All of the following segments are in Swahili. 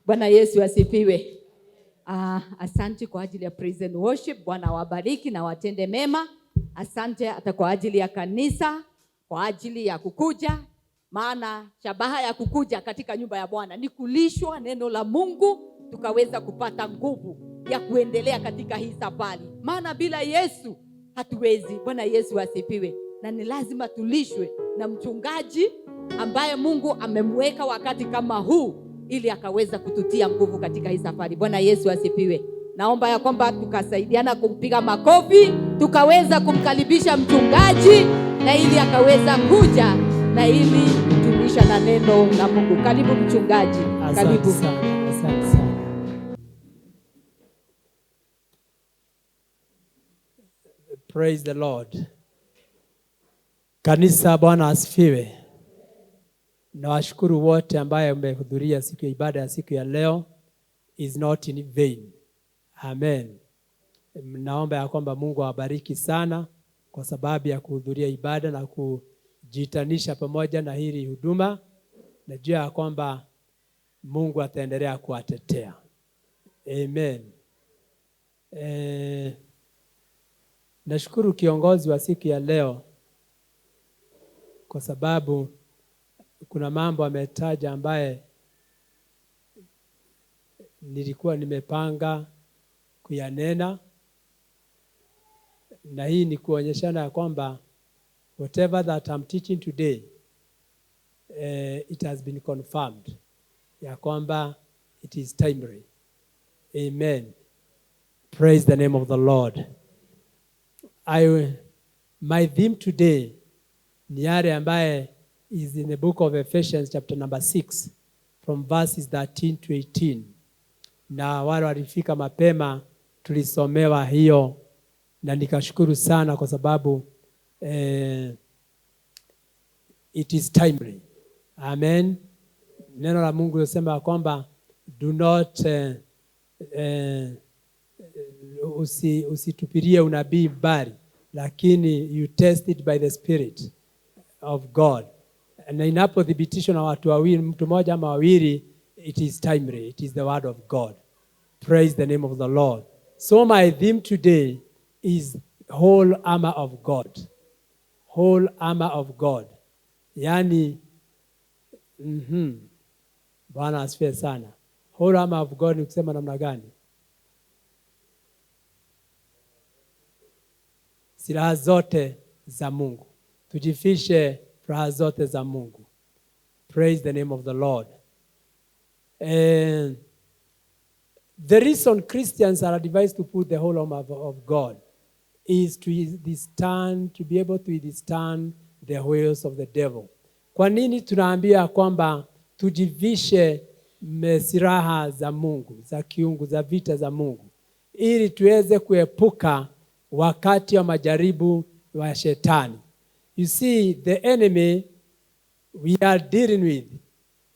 Bwana Yesu asifiwe. Asante kwa ajili ya praise and worship. Bwana wabariki na watende mema. Asante hata kwa ajili ya kanisa, kwa ajili ya kukuja. Maana shabaha ya kukuja katika nyumba ya Bwana ni kulishwa neno la Mungu, tukaweza kupata nguvu ya kuendelea katika hii safari. Maana bila Yesu hatuwezi. Bwana Yesu asifiwe. Na ni lazima tulishwe na mchungaji ambaye Mungu amemweka wakati kama huu, ili akaweza kututia nguvu katika hii safari. Bwana Yesu asifiwe. Naomba ya kwamba tukasaidiana kumpiga makofi, tukaweza kumkaribisha mchungaji, na ili akaweza kuja na ili kutulisha na neno la Mungu. Karibu mchungaji. Karibu sana. Asante sana. Praise the Lord. Kanisa, Bwana asifiwe. Nawashukuru wote ambaye mmehudhuria siku ya ibada ya siku ya leo. Is not in vain. Amen. Naomba ya kwamba Mungu awabariki sana kwa sababu ya kuhudhuria ibada na kujitanisha pamoja na hili huduma. Najua ya kwamba Mungu ataendelea kuwatetea. Amen. Nashukuru kiongozi wa siku ya leo kwa sababu kuna mambo ametaja ambaye nilikuwa nimepanga kuyanena, na hii ni kuonyeshana ya kwamba whatever that I'm teaching today, it has been confirmed ya kwamba it is timely. Amen. Praise the name of the Lord. My theme today ni yale ambaye is in the book of Ephesians chapter number 6 from verses 13 to 18. Na wale walifika mapema tulisomewa hiyo, na nikashukuru sana kwa sababu it is timely. Amen. Neno la Mungu linasema kwamba do not usitupirie unabii mbali, lakini you test it by the Spirit of God. Na inapothibitishwa na watu wawili, mtu mmoja ama wawili, it is timely. It is the word of God. Praise the name of the Lord. So my theme today is whole armor of God. Whole armor of God. Yani, Bwana asifiwe sana. Whole armor of God ni kusema namna gani? Silaha zote za Mungu. Tujifishe silaha zote za Mungu. Praise the name of the Lord. And the reason Christians are advised to put the whole armor of God is to be able to withstand the wiles of the devil. Kwa nini tunaambia kwamba tujivishe silaha za Mungu, za kiungu, za vita za Mungu, ili tuweze kuepuka wakati wa majaribu wa shetani. You see, the enemy we are dealing with,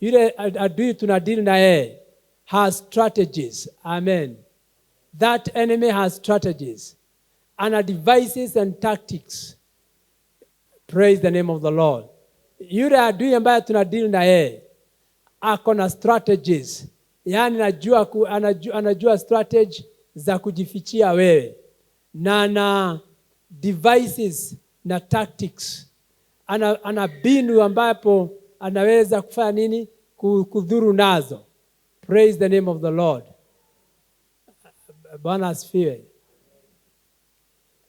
yule adui tunadili na yeye, has strategies. Amen. That enemy has strategies and devices and tactics. Praise the name of the Lord. Yule adui ambaye tunadili na yeye ako na strategies. Yani anajua strategy za kujifichia wewe. Na devices na tactics. Ana binu ambapo anaweza kufanya nini? Kudhuru nazo. Praise the name of the Lord. Bwana asifiwe.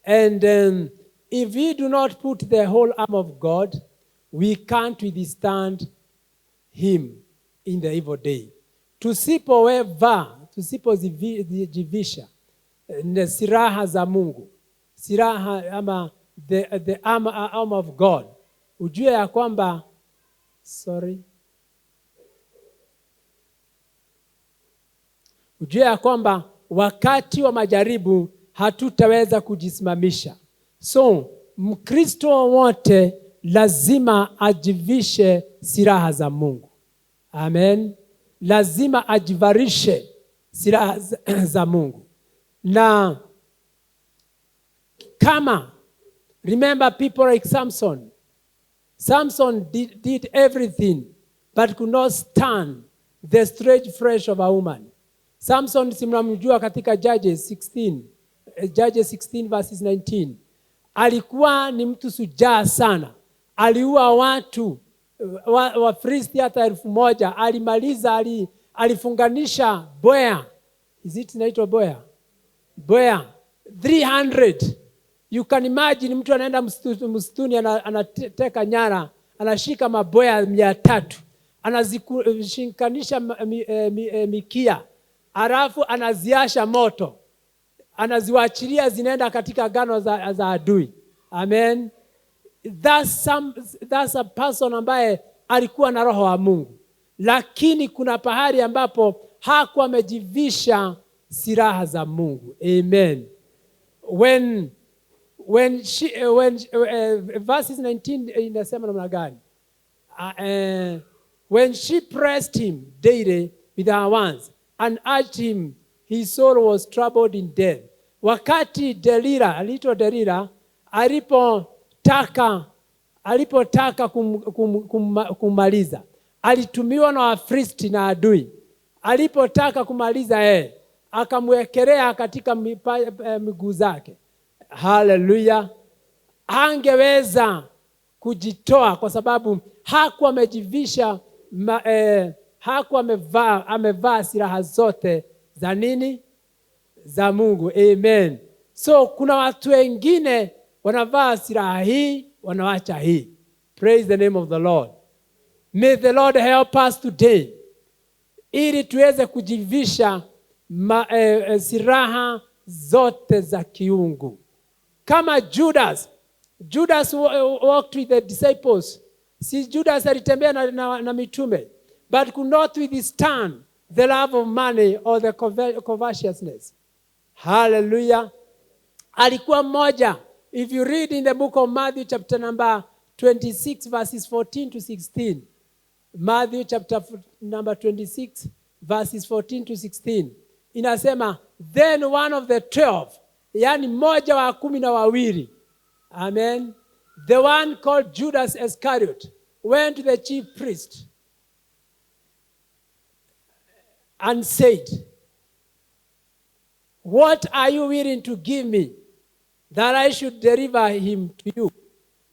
And if we do not put the whole armor of God, we can't withstand him in the evil day. Tusipojivisha silaha za Mungu, silaha ama the armor of God, ujue ya kwamba ujue ya kwamba wakati wa majaribu hatutaweza kujisimamisha. So Mkristo wote lazima ajivishe silaha za Mungu. Amen. Lazima ajivarishe silaha za Mungu. Na kama, remember people like Samson. Samson did everything but could not stand the strange flesh of a woman. Samson simnamjua katika Judges 16 verses 19. Alikuwa ni mtu sujaa sana. Aliua watu wa Filisti hata 1,000. Alimaliza, alifunganisha boya. Is it inaitwa boya? Boya 300. You can imagine mtu anaenda msituni anateka nyara, anashika maboya 300. Anazishikanisha mikia. Alafu anaziasha moto. Anaziwachilia zinaenda katika gano za adui. Amen. That's a person ambaye alikuwa na roho wa Mungu. Lakini kuna pahali ambapo hakuwa amejivisha silaha za Mungu. Amen. When verses 19 inasema namna gani? When she pressed him daily with her hands and urged him, his soul was troubled in death. Wakati Delila alipotaka kumaliza, alitumiwa na Wafilisti na adui. Alipotaka kumaliza akamwekelea katika miguu zake. Hallelujah. Angeweza kujitoa kwa sababu hakuwa amejivisha, hakuwa amevaa silaha zote za nini? Za Mungu. Amen. So kuna watu wengine wanavaa silaha hii, wanawacha hii. Praise the name of the Lord. May the Lord help us today, ili tuweze kujivisha silaha zote za kiungu. Kama Judas walked with the disciples. Si Judas alitembea na mitume, but could not withstand the love of money or the covetousness. Hallelujah. Alikuwa mmoja. If you read in the book of Matthew chapter number 26 verses 14 to 16. Matthew chapter number 26 verses 14 to 16. Inasema, then one of the 12, yani mmoja wa 12. Amen. The one called Judas Iscariot went to the chief priest and said, what are you willing to give me that I should deliver him to you?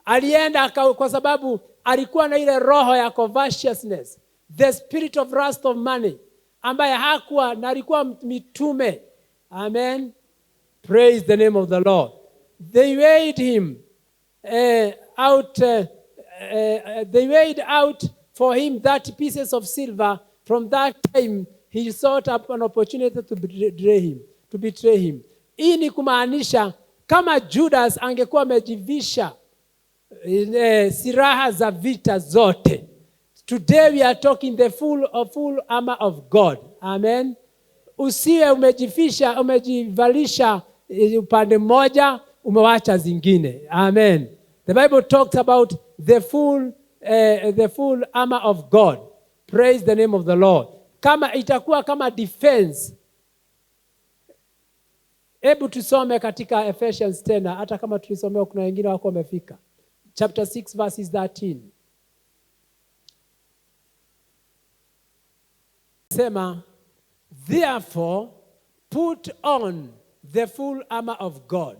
Alienda kwa sababu alikuwa na ile roho ya covetousness, the spirit of lust of money, ambaye hakuwa na alikuwa mitume. Amen. Praise the name of the Lord. They weighed him out. They weighed out for him 30 pieces of silver. From that time, he sought up an opportunity to betray him. Hii ni kumaanisha kama Judas angekuwa amejivisha silaha za vita zote. Today we are talking the full armor of God. Amen. Usiwe umejivalisha upande mmoja, umewacha zingine. Amen. The Bible talks about the full armor of God. Praise the name of the Lord. Kama itakuwa kama defense. Hebu tusome katika Ephesians 10, hata kama tulisomea kuna wengine wako wamefika. Chapter 6 verses 13. Sema, therefore put on the full armor of God,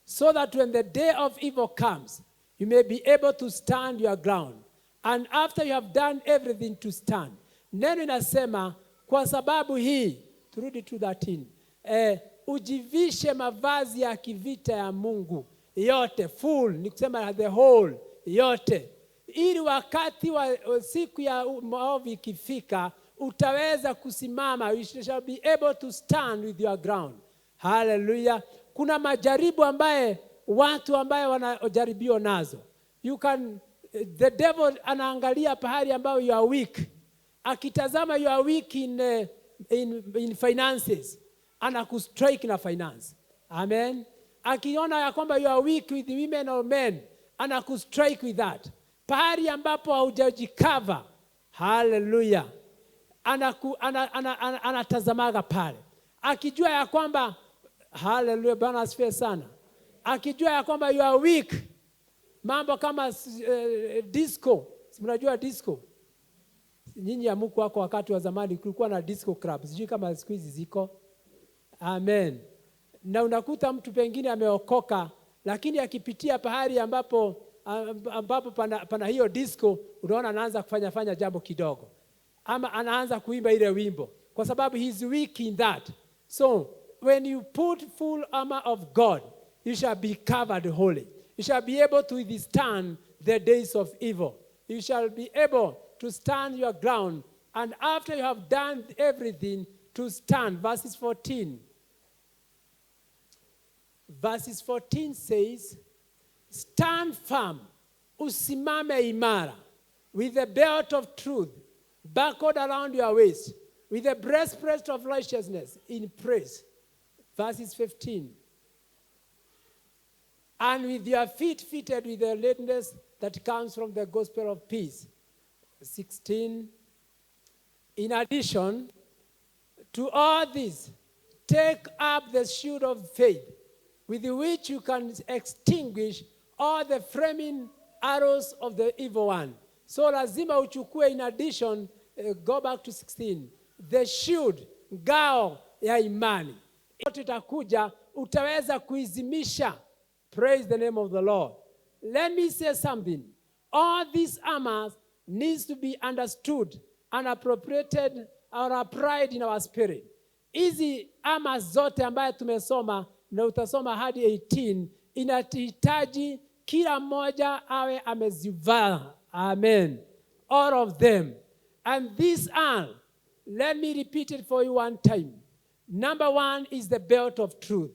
so that when the day of evil comes, you may be able to stand your ground. And after you have done everything, to stand. Neno inasema, kwa sababu hii, turudi to 13, ujivishe mavazi ya kivita ya Mungu yote, full, ni kusema the whole, yote, ili wakati wa siku ya maovu ikifika, utaweza kusimama. You shall be able to stand with your ground. Hallelujah. Kuna majaribu ambaye watu ambaye wanajaribiwa nazo. The devil anaangalia pahali ambao you are weak. Akitazama you are weak in finances, anakustrike na finance. Amen. Akiona ya kwamba you are weak with women or men, anakustrike with that. Pahali ambapo haujajikava, hallelujah, anatazamaga pale. Akijua ya kwamba, hallelujah, Bwana asifiwe sana. Akijua ya kwamba you are weak, mambo kama disco, mnajua disco? Nyinyi amuko wako wakati wa zamani kulikuwa na disco clubs. Sijui kama siku hizi ziko. Amen. Na unakuta mtu pengine ameokoka, lakini akipitia pahali ambapo pana hiyo disco, unaona anaanza kufanya jambo kidogo. Ama anaanza kuimba ile wimbo. Kwa sababu he's weak in that. So, when you put full armor of God, you shall be covered wholly. You shall be able to withstand the days of evil. You shall be able to stand your ground. And after you have done everything, to stand. Verses 14. Verses 14 says, stand firm, usimame imara, with the belt of truth buckled around your waist, with the breastplate of righteousness in praise. Verses 15. And with your feet fitted with the readiness that comes from the gospel of peace. 16. In addition to all this, take up the shield of faith, with which you can extinguish all the flaming arrows of the evil one. So lazima uchukue, in addition, go back to 16, the shield, ngao ya imani. Yote itakuja, utaweza kuizimisha. Praise the name of the Lord. Let me say something. All these armors needs to be understood and appropriated or applied in our spirit. Hizi armors zote ambaye tumesoma na utasoma hadi 18, inahitaji kila mmoja awe amezivaa. Amen. All of them. And these are, let me repeat it for you one time. Number one is the belt of truth.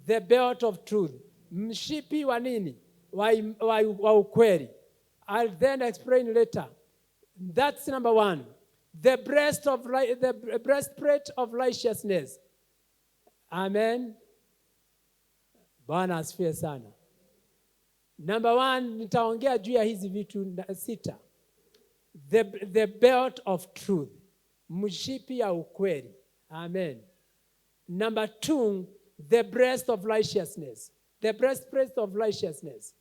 The belt of truth. Mshipi wa nini? Wa ukweli. I'll then explain later. That's number one. The breastplate of righteousness. Amen. Bwana asifiwe sana. Number one, nitaongea juu ya hizi vitu 6. The belt of truth. Mshipi ya ukweli. Amen. Number 2, the breast of righteousness. The breastplate of righteousness.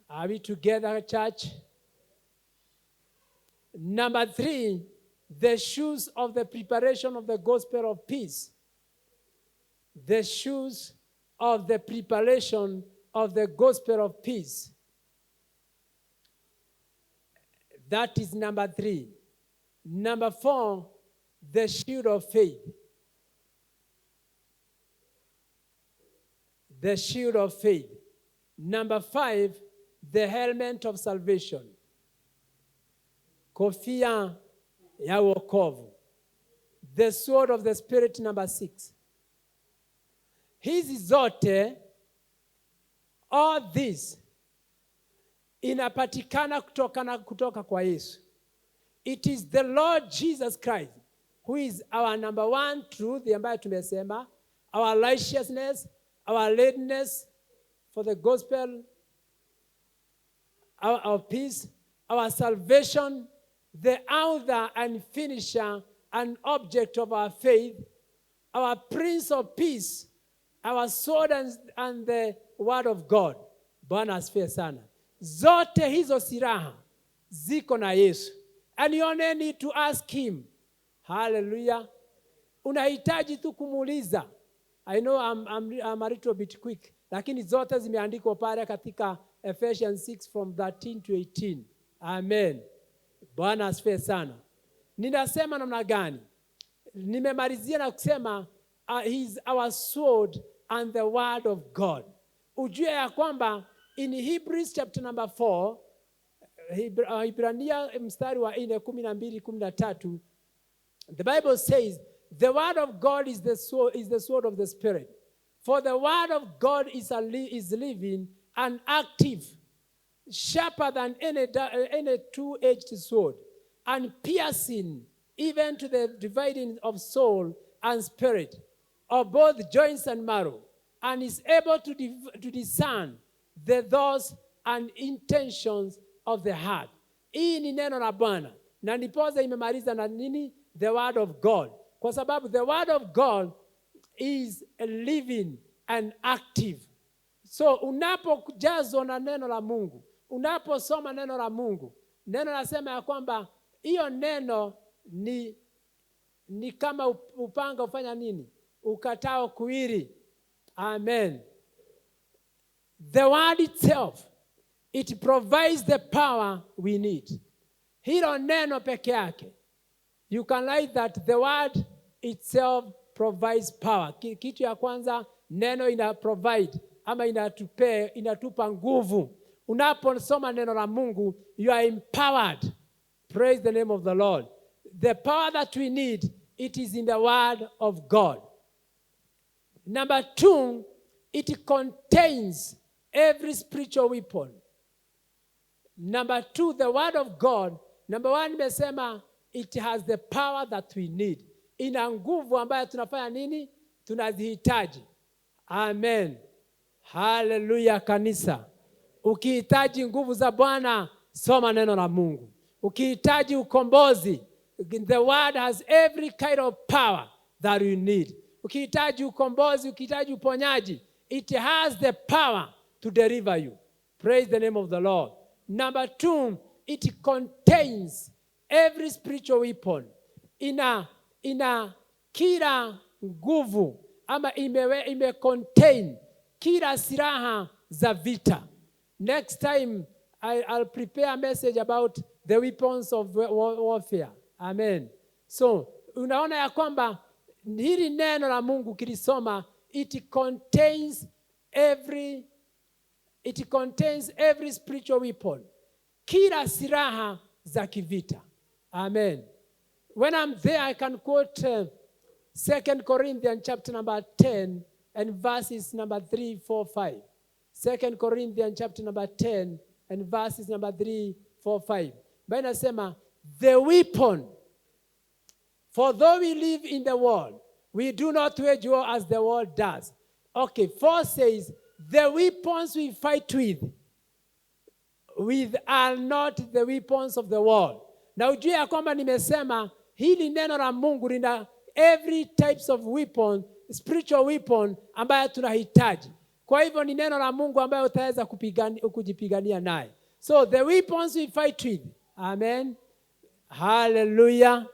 Are we together, church? Number 3, the shoes of the preparation of the gospel of peace. The shoes of the preparation of the gospel of peace. That is number 3. Number 4, the shield of faith. The shield of faith. Number 5, the helmet of salvation. Kofia ya wokovu. The sword of the Spirit, number 6. Hizi zote, all this, inapatikana kutoka kwa Yesu. It is the Lord Jesus Christ who is our number 1 truth, ambayo tumesema, our righteousness, our readiness for the gospel, our peace, our salvation, the author and finisher and object of our faith, our Prince of Peace, our sword and the word of God. Bwana asifiwe sana. Zote hizo silaha ziko na Yesu. And you only need to ask him. Hallelujah. Unahitaji tu kumuuliza. I know I'm a little bit quick. Lakini zote zimeandikwa pale katika Ephesians 6 from 13 to 18. Amen. Bwana asifiwe sana. Ninasema namna gani? Nimemalizia na kusema he's our sword and the word of God. Ujue ya kwamba in Hebrews chapter number 4, Hibrania mstari wa 4:12-13, the Bible says, the word of God is the sword of the Spirit. For the word of God is living and active, sharper than any two-edged sword, and piercing even to the dividing of soul and spirit, of both joints and marrow, and is able to discern the thoughts and intentions of the heart. Hii ni neno la Bwana. Na ndiposa imemaliza na nini? The word of God. Kwa sababu the word of God is living and active. So unapojazwa na neno la Mungu, unaposoma neno la Mungu, Neno nasema ya kwamba hiyo neno ni kama upanga ufanya nini? Ukatao kuwili. Amen. The word itself, it provides the power we need. Hilo neno peke yake. You can write that the word itself provides power. Kitu ya kwanza, neno ina provide ama inatupa nguvu. Unaposoma neno la Mungu, you are empowered. Praise the name of the Lord. The power that we need, it is in the word of God. Number 2, it contains every spiritual weapon. Number 2, the word of God. Number 1, nimesema it has the power that we need. Ina nguvu ambayo tunafanya nini? Tunazihitaji. Amen. Hallelujah kanisa. Ukihitaji nguvu za Bwana, soma neno la Mungu. Ukihitaji ukombozi, the word has every kind of power that you need. Ukihitaji ukombozi, ukihitaji uponyaji, it has the power to deliver you. Praise the name of the Lord. Number 2, it contains every spiritual weapon. Ina kila nguvu ama contain kila silaha za vita. Next time I'll prepare a message about the weapons of warfare. Amen. So, unaona ya kwamba hili neno la Mungu kilisoma, it contains every spiritual weapon. Kila silaha za kivita. Amen. When I'm there, I can quote 2 Corinthians chapter number 10 and verses number 3, 4, 5. 2 Corinthians chapter number 10 and verses number 3, 4, 5. But inasema, the weapon, for though we live in the world, we do not wage war as the world does. Okay, 4 says, the weapons we fight with are not the weapons of the world. Na ujue ya kwamba nimesema, hili neno la Mungu lina every types of weapon, spiritual weapon ambayo tunahitaji. Kwa hivyo ni neno la Mungu ambayo utaweza kujipigania naye. So the weapons we fight with, amen, hallelujah,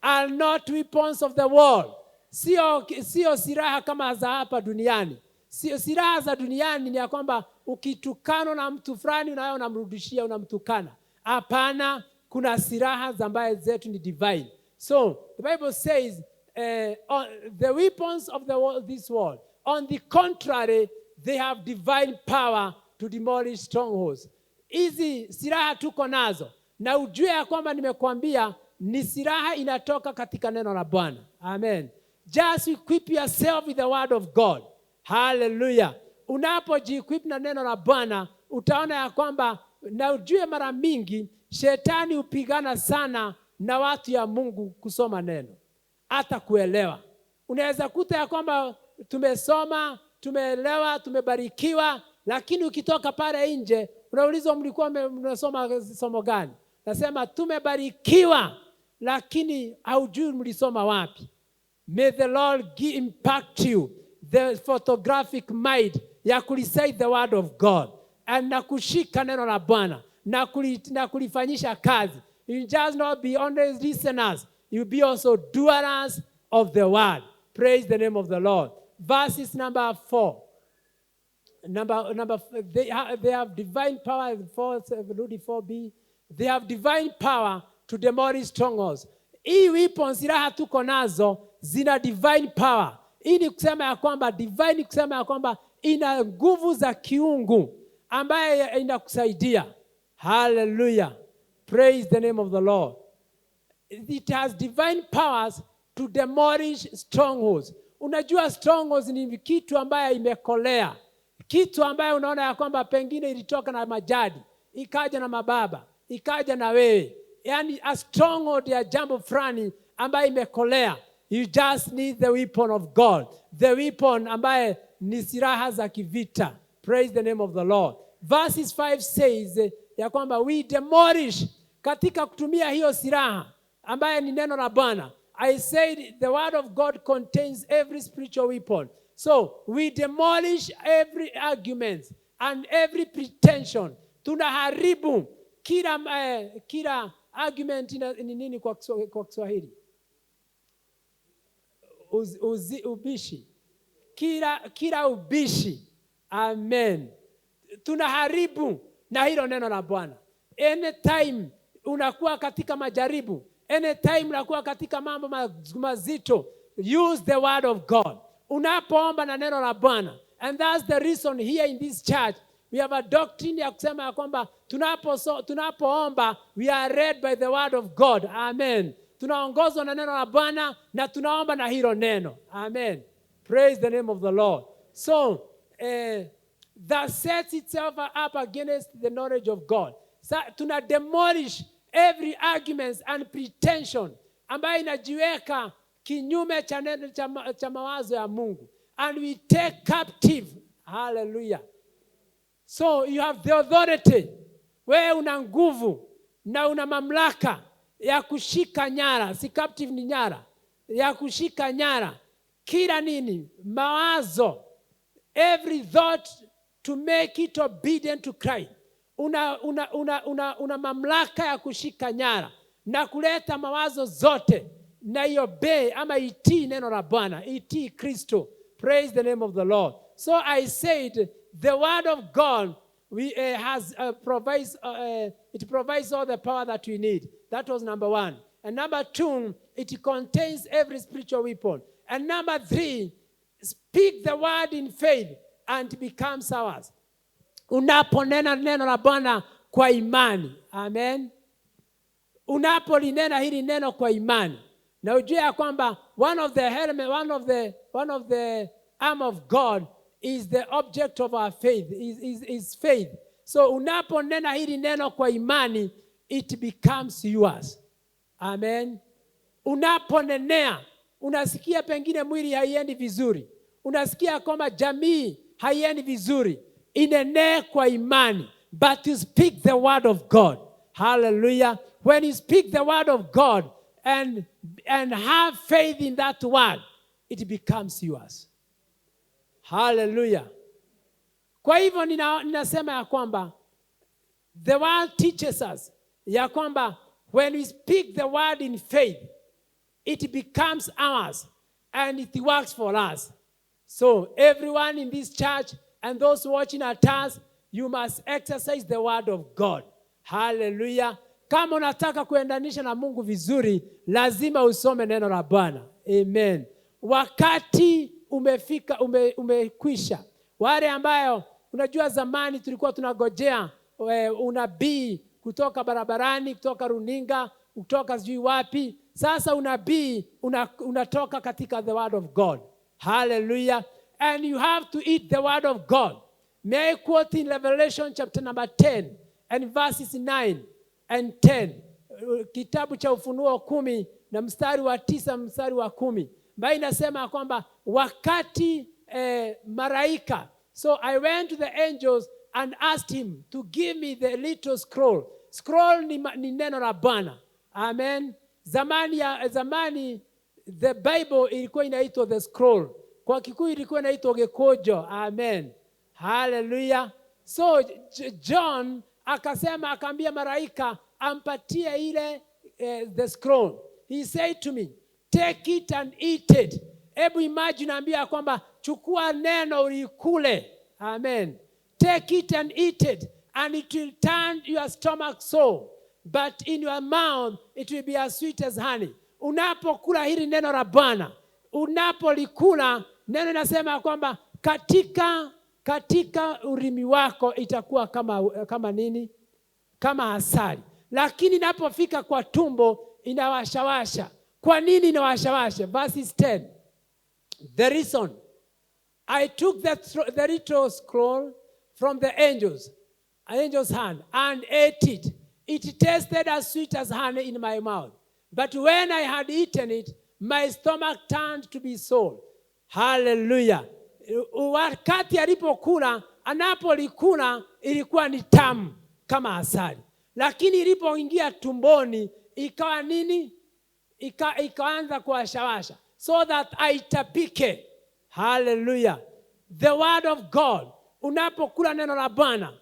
are not weapons of the world. Sio silaha kama za hapa duniani. Sio silaha za duniani ni ya kwamba ukitukana na mtu fulani unayo unamrudishia unamtukana. Hapana, kuna silaha ambazo zetu ni divine. So the Bible says the weapons of this world, on the contrary, they have divine power to demolish strongholds. Hizi silaha tuko nazo. Na ujue ya kwamba nimekuambia ni silaha inatoka katika neno la Bwana. Amen. Just equip yourself with the word of God. Hallelujah. Unapoji-equip na neno la Bwana, utaona ya kwamba, na ujue mara mingi shetani upigana sana na watu ya Mungu kusoma neno, hata kuelewa. Unaweza kuta ya kwamba tumesoma, tumeelewa, tumebarikiwa, lakini ukitoka pale nje unaulizwa mlikuwa mnasoma somo gani? Nasema tumebarikiwa, lakini haujui mlisoma wapi. May the Lord impact you the photographic mind ya kurecite the word of God na kushika neno la Bwana na kulifanyisha kazi. You just not be only listeners, you be also doers of the word. Praise the name of the Lord. Verses number 4. They have divine power. 4b. They have divine power to demolish strongholds. Hii weapons silaha tuko nazo zina divine power. Hii ni kusema ya kwamba divine, kusema ya kwamba ina nguvu za kiungu ambaye inakusaidia. Hallelujah. Praise the name of the Lord. It has divine powers to demolish strongholds. Unajua strongholds ni kitu ambaye imekolea. Kitu ambaye unaona ya kwamba pengine ilitoka na majadi, ikaja na mababa, ikaja na wewe. Yani a stronghold ya jambo fulani ambaye imekolea. You just need the weapon of God. The weapon ambaye ni silaha za kivita. Praise the name of the Lord. Verses 5 says ya kwamba we demolish, katika kutumia hiyo silaha ambaye ni neno la Bwana. I said the word of God contains every spiritual weapon. So we demolish every argument and every pretension. Tunaharibu kila argument ni nini kwa Kiswahili? Ubishi. Kila ubishi. Amen. Tunaharibu na hilo neno la Bwana. Anytime unakuwa katika majaribu, anytime unakuwa katika mambo mazito, use the word of God. Unapoomba na neno la Bwana. And that's the reason here in this church we have a doctrine ya kusema ya kwamba tunapoomba we are led by the word of God. Amen. Tunaongozwa na neno la Bwana na tunaomba na hilo neno. Amen. Praise the name of the Lord. So, that sets itself up against the knowledge of God. So, tuna demolish every argument and pretension ambayo inajiweka kinyume cha mawazo ya Mungu. And we take captive. Hallelujah. So you have the authority. Wewe una nguvu na una mamlaka ya kushika nyara. Si captive ni nyara. Ya kushika nyara. Kila nini? Mawazo. Every thought to make it obedient to Christ. Una mamlaka ya kushika nyara na kuleta mawazo zote na iobey ama itii neno la Bwana, itii Kristo. Praise the name of the Lord. So I said the word of God provides all the power that we need. That was number 1. And number 2, it contains every spiritual weapon. And number 3, speak the word in faith and it becomes ours. Unaponena neno la Bwana kwa imani. Amen. Unapolinena hili neno kwa imani. Na ujue ya kwamba one of the arm of God is the object of our faith, is faith. So unaponena hili neno kwa imani, it becomes yours. Amen. Unaponenea, unasikia pengine mwili haiendi vizuri. Unasikia kwamba jamii haiendi vizuri. Inenee kwa imani, but you speak the word of God. Hallelujah. When you speak the word of God and have faith in that word, it becomes yours. Hallelujah. Kwa hivyo ninasema ya kwamba the word teaches us ya kwamba when we speak the word in faith, it becomes ours and it works for us. So everyone in this church and those watching at us, you must exercise the word of God. Hallelujah. Kama unataka kuendanisha na Mungu vizuri, lazima usome neno la Bwana. Amen. Wakati umekwisha. Wale ambayo unajua zamani tulikuwa tunagojea unabii kutoka barabarani, kutoka runinga, kutoka sijui wapi. Sasa unabii unatoka katika the word of God. Hallelujah. And you have to eat the word of God. May I quote in Revelation chapter number 10 and verses 9 and 10. Kitabu cha Ufunuo 10 na mstari wa 9 mstari wa 10. Ambayo inasema kwamba wakati malaika. So I went to the angels and asked him to give me the little scroll. Scroll ni neno la Bwana. Amen. Zamani the Bible ilikuwa inaitwa the scroll. Kwa Kikuyu ilikuwa inaitwa gekojo. Amen. Hallelujah. So John akaambia malaika ampatie ile the scroll. He said to me, take it and eat it. Hebu imagine ambia kwamba chukua neno ulikule. Amen. Take it and eat it and it will turn your stomach sour, but in your mouth it will be as sweet as honey. Unapokula hili neno la Bwana, unapolikula neno nasema kwamba katika urimi wako itakuwa kama nini? Kama asali. Lakini inapofika kwa tumbo inawashawasha. Kwa nini inawashawasha? Verse 10. The reason I took the little scroll from the angel's hand and ate it. It tasted as sweet as honey in my mouth. But when I had eaten it, my stomach turned to be sore. Hallelujah. Wakati anapolikula ilikuwa ni tamu kama asali. Lakini ilipoingia tumboni ikawa nini? Ikaanza kuwashawasha. So that aitapike. Hallelujah. The word of God. Unapokula neno la Bwana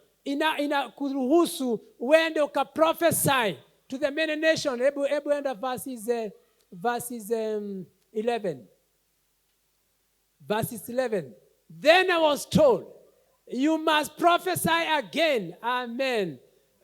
kuruhusu uende ukaprophesy to the many nations. Hebu enda verses 11. Verses 11. Then I was told, you must prophesy again. Amen.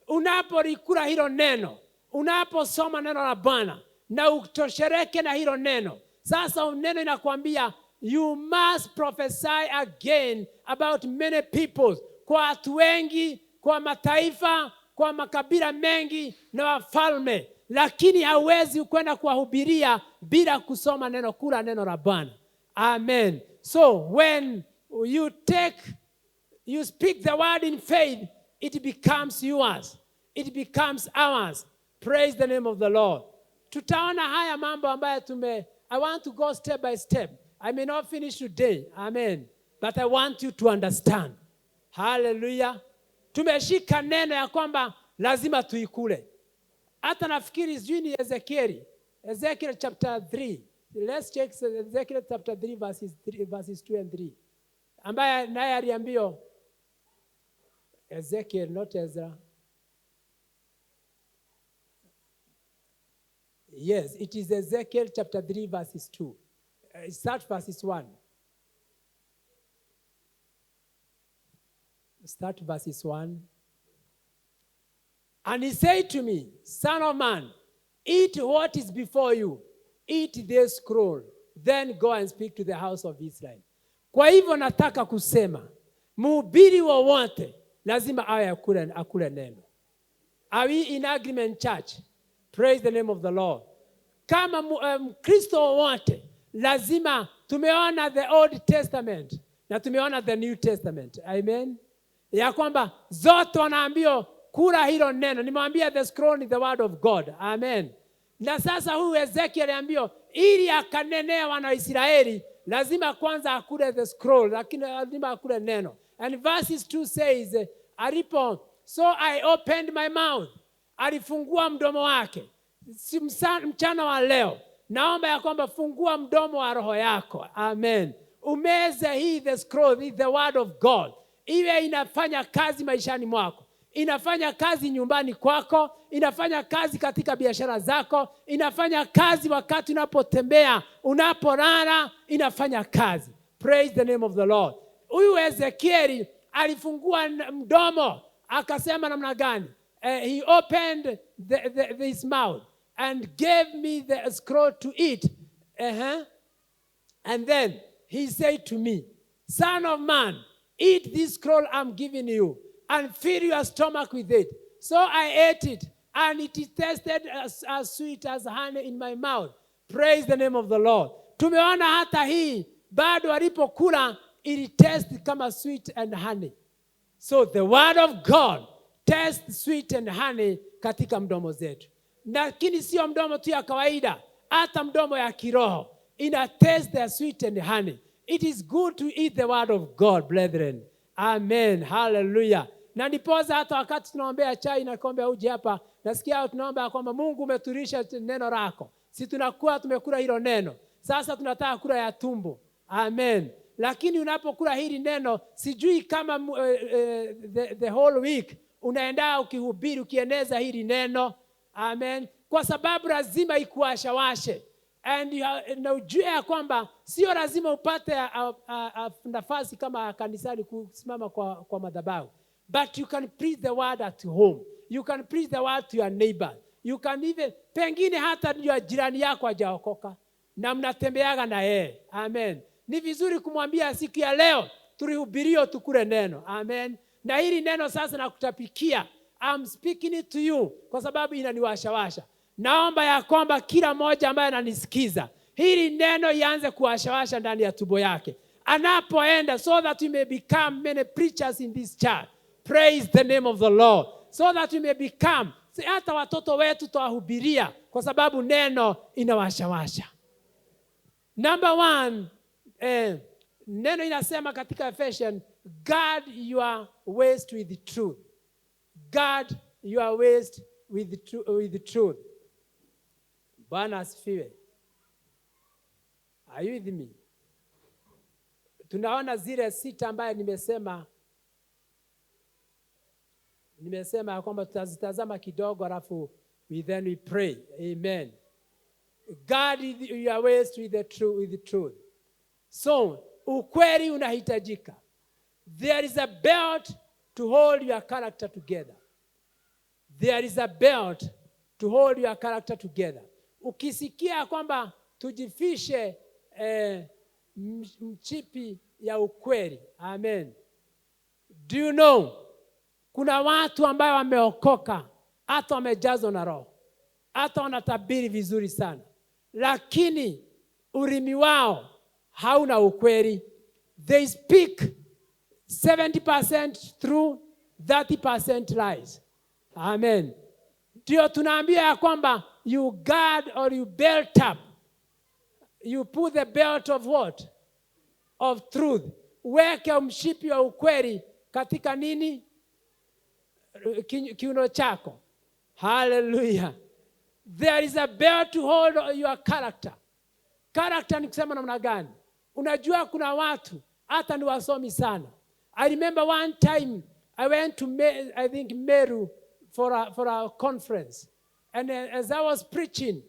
Unapolikula hilo neno, unaposoma neno la Bwana na utoshereke na hilo neno. Sasa neno inakwambia you must prophesy again about many peoples, kwa watu wengi, kwa mataifa, kwa makabila mengi na wafalme. Lakini hauwezi kwenda kuwahubiria bila kusoma neno, kula neno la Bwana. Amen. So when you speak the word in faith, it becomes yours. It becomes ours. Praise the name of the Lord. Tutaona haya mambo ambayo I want to go step by step. I may not finish today. Amen. But I want you to understand. Hallelujah. Tumeshika neno ya kwamba lazima tuikule. Hata nafikiri sijui ni Ezekiel chapter 3. Let's check Ezekiel chapter 3 verses 2 and 3. Ambaye naye aliambiwa Ezekiel, not Ezra. Yes, it is Ezekiel chapter 3 verses 2. Start verses 1. Start verses 1. And he said to me, Son of man, eat what is before you. Eat this scroll. Then go and speak to the house of Israel. Kwa hivyo nataka kusema, mhubiri wowote lazima awe akule neno. Are we in agreement, church? Praise the name of the Lord. Kama Kristo wowote lazima, tumeona the Old Testament na tumeona the New Testament. Amen. Ya kwamba zote wanaambiwa kula hilo neno. Nimwambia the scroll is the word of God. Amen. Na sasa huyu Ezekiel aliambiwa ili akanenea wana Israeli lazima kwanza akule the scroll, lakini lazima akule neno. And verses 2 says, so I opened my mouth. Alifungua mdomo wake. Mchana wa leo naomba ya kwamba fungua mdomo wa roho yako. Amen. Umeze hii the scroll, the word of God. Iwe inafanya kazi maishani mwako. Inafanya kazi nyumbani kwako, inafanya kazi katika biashara zako, inafanya kazi wakati unapotembea, unapolala, inafanya kazi. Praise the name of the Lord. Huyu Ezekiel alifungua mdomo, akasema namna gani? He opened his mouth and gave me the scroll to eat. And then he said to me, Son of man, eat this scroll I'm giving you, and fill your stomach with it. So I ate it, and it tasted as sweet as honey in my mouth. Praise the name of the Lord. Tumeona hata hii, bado walipokula, it tastes kama sweet and honey. So the word of God tastes sweet and honey katika mdomo zetu. Lakini sio mdomo tu ya kawaida, hata mdomo ya kiroho. Ina taste the sweet and honey. It is good to eat the word of God, brethren. Amen. Hallelujah. Na nipoza hata wakati tunaombea chai na kombe uje hapa, nasikia tunaomba kwamba Mungu umetulisha neno lako. Si tunakuwa tumekula hilo neno. Sasa tunataka kula ya tumbo. Amen. Lakini unapokula hili neno, sijui kama the whole week unaenda ukihubiri, ukieneza hili neno. Amen. Kwa sababu lazima ikuashawashe. And na ujue ya kwamba sio lazima upate nafasi kama kanisani kusimama kwa madhabahu. But you can preach the word at home. You can preach the word to your neighbor. You can even, pengine hata jirani yako hajaokoka na mnatembeaga na yeye. Amen. Ni vizuri kumwambia siku ya leo tulihubirio tukule neno. Amen. Na hili neno sasa nakutapikia. I'm speaking it to you kwa sababu inaniwashawasha. Naomba ya kwamba kila mmoja ambaye ananisikiza, hili neno ianze kuwashawasha ndani ya tumbo yake. Anapoenda, so that we may become many preachers in this church. Praise the name of the Lord. So that we may become, hata watoto wetu tuwahubiria kwa sababu neno inawashawasha. Number 1, neno inasema katika Ephesians, guard your ways with the truth. Guard your ways with the truth. Bwana asifiwe. Are you with me? Tunaona zile 6 ambaye nimesema Nimesema ya kwamba tutazitazama kidogo alafu we pray. Amen. Guard your ways with the truth. So, ukweli unahitajika. There is a belt to hold your character together. There is a belt to hold your character together. Ukisikia kwamba tujifishe mchipi ya ukweli. Amen. Do you know, kuna watu ambao wameokoka, hata wamejazwa na Roho, hata wanatabiri vizuri sana, lakini ulimi wao hauna ukweli. They speak 70% true, 30% lies. Amen. Ndio tunaambia ya kwamba you guard or you belt up. You put the belt of what? Of truth. Weke mshipi wa ukweli katika nini? Kiuno chako. Hallelujah. There is a belt to hold your character. Character ni kusema namna gani? Unajua kuna watu hata ni wasomi sana. I remember one time I went to Meru for a conference, and as I was preaching,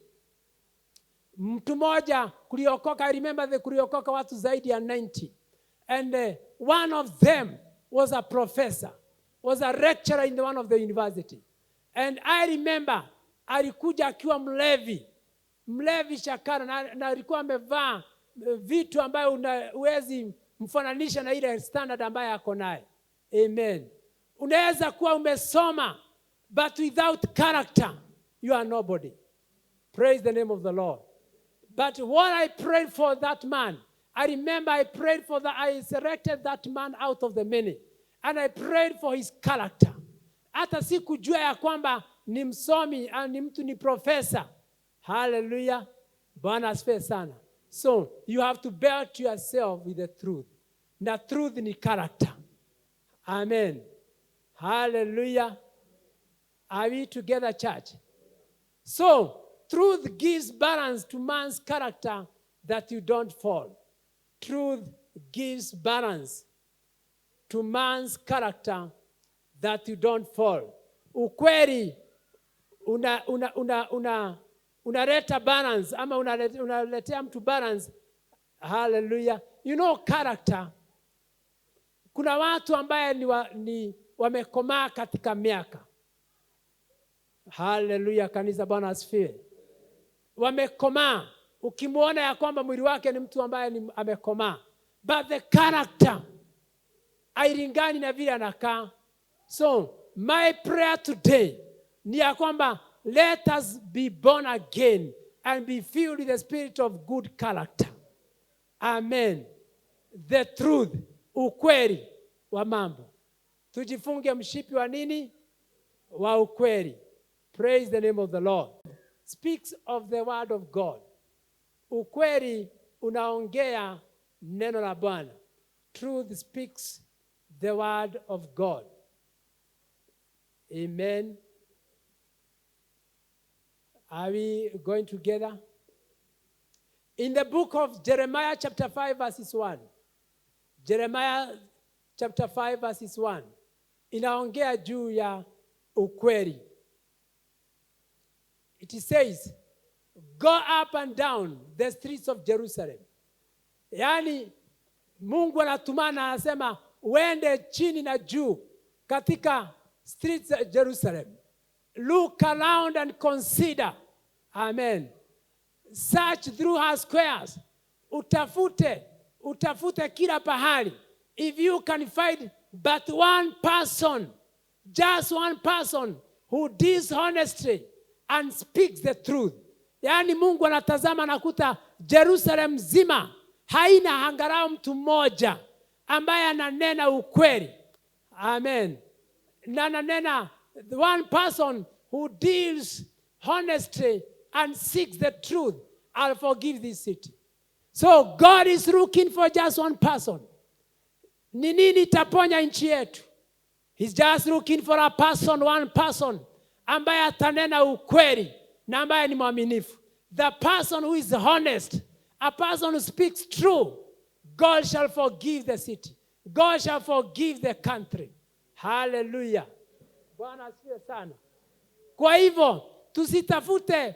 mtu mmoja kuliokoka. I remember kuliokoka watu zaidi ya 90, and one of them was a professor, was a lecturer in one of the university. And I remember alikuja akiwa mlevi shakara, na alikuwa amevaa vitu ambayo unawezi mfananisha na ile standard ambayo yako naye. Amen. Unaweza kuwa umesoma, but without character you are nobody. Praise the name of the Lord. But what I prayed for that man, I remember I selected that man out of the many, and I prayed for his character. Hata sikujua ya kwamba ni msomi, ni mtu ni professor. Hallelujah. Bwana asifiwe sana. So you have to belt yourself with the truth. Na truth ni character. Amen. Hallelujah. Are we together, church? So truth gives balance to man's character that you don't fall. Truth gives balance to man's character that you don't fall. Ukweli unaleta balance, ama unaletea mtu balance. Hallelujah. You know character. Kuna watu ambaye ni wamekomaa katika miaka. Hallelujah, kanisa Bwana asifiwe. Wamekomaa. Ukimuona ya kwamba mwili wake ni mtu ambaye amekomaa, but the character hailingani na vile anakaa. So my prayer today ni ya kwamba let us be born again and be filled with the spirit of good character. Amen. The truth, ukweli wa mambo. Tujifunge mshipi wa nini? Wa ukweli. Praise the name of the Lord. Speaks of the word of God. Ukweli unaongea neno la Bwana. Truth speaks the word of God. Amen. Are we going together? In the book of Jeremiah chapter 5 verses 1. Jeremiah chapter 5 verses 1. Inaongea juu ya ukweli. It says, go up and down the streets of Jerusalem. Yani Mungu anatumana, anasema uende chini na juu katika streets of Jerusalem. Look around and consider. Amen. Search through her squares. Utafute kila pahali. If you can find but one person, just one person who deals honestly and speaks the truth. Yani Mungu anatazama nakuta Jerusalem mzima haina angalau mtu mmoja ambaye ananena ukweli. Amen. Na ananena the one person who deals honestly and seeks the truth. I'll forgive this city. So God is looking for just one person. Ni nini taponya nchi yetu? He's just looking for a person, one person ambaye atanena ukweli na ambaye ni mwaminifu. The person who is honest, a person who speaks true, God shall forgive the city. God shall forgive the country. Hallelujah. Bwana asifiwe sana. Kwa hivyo tusitafute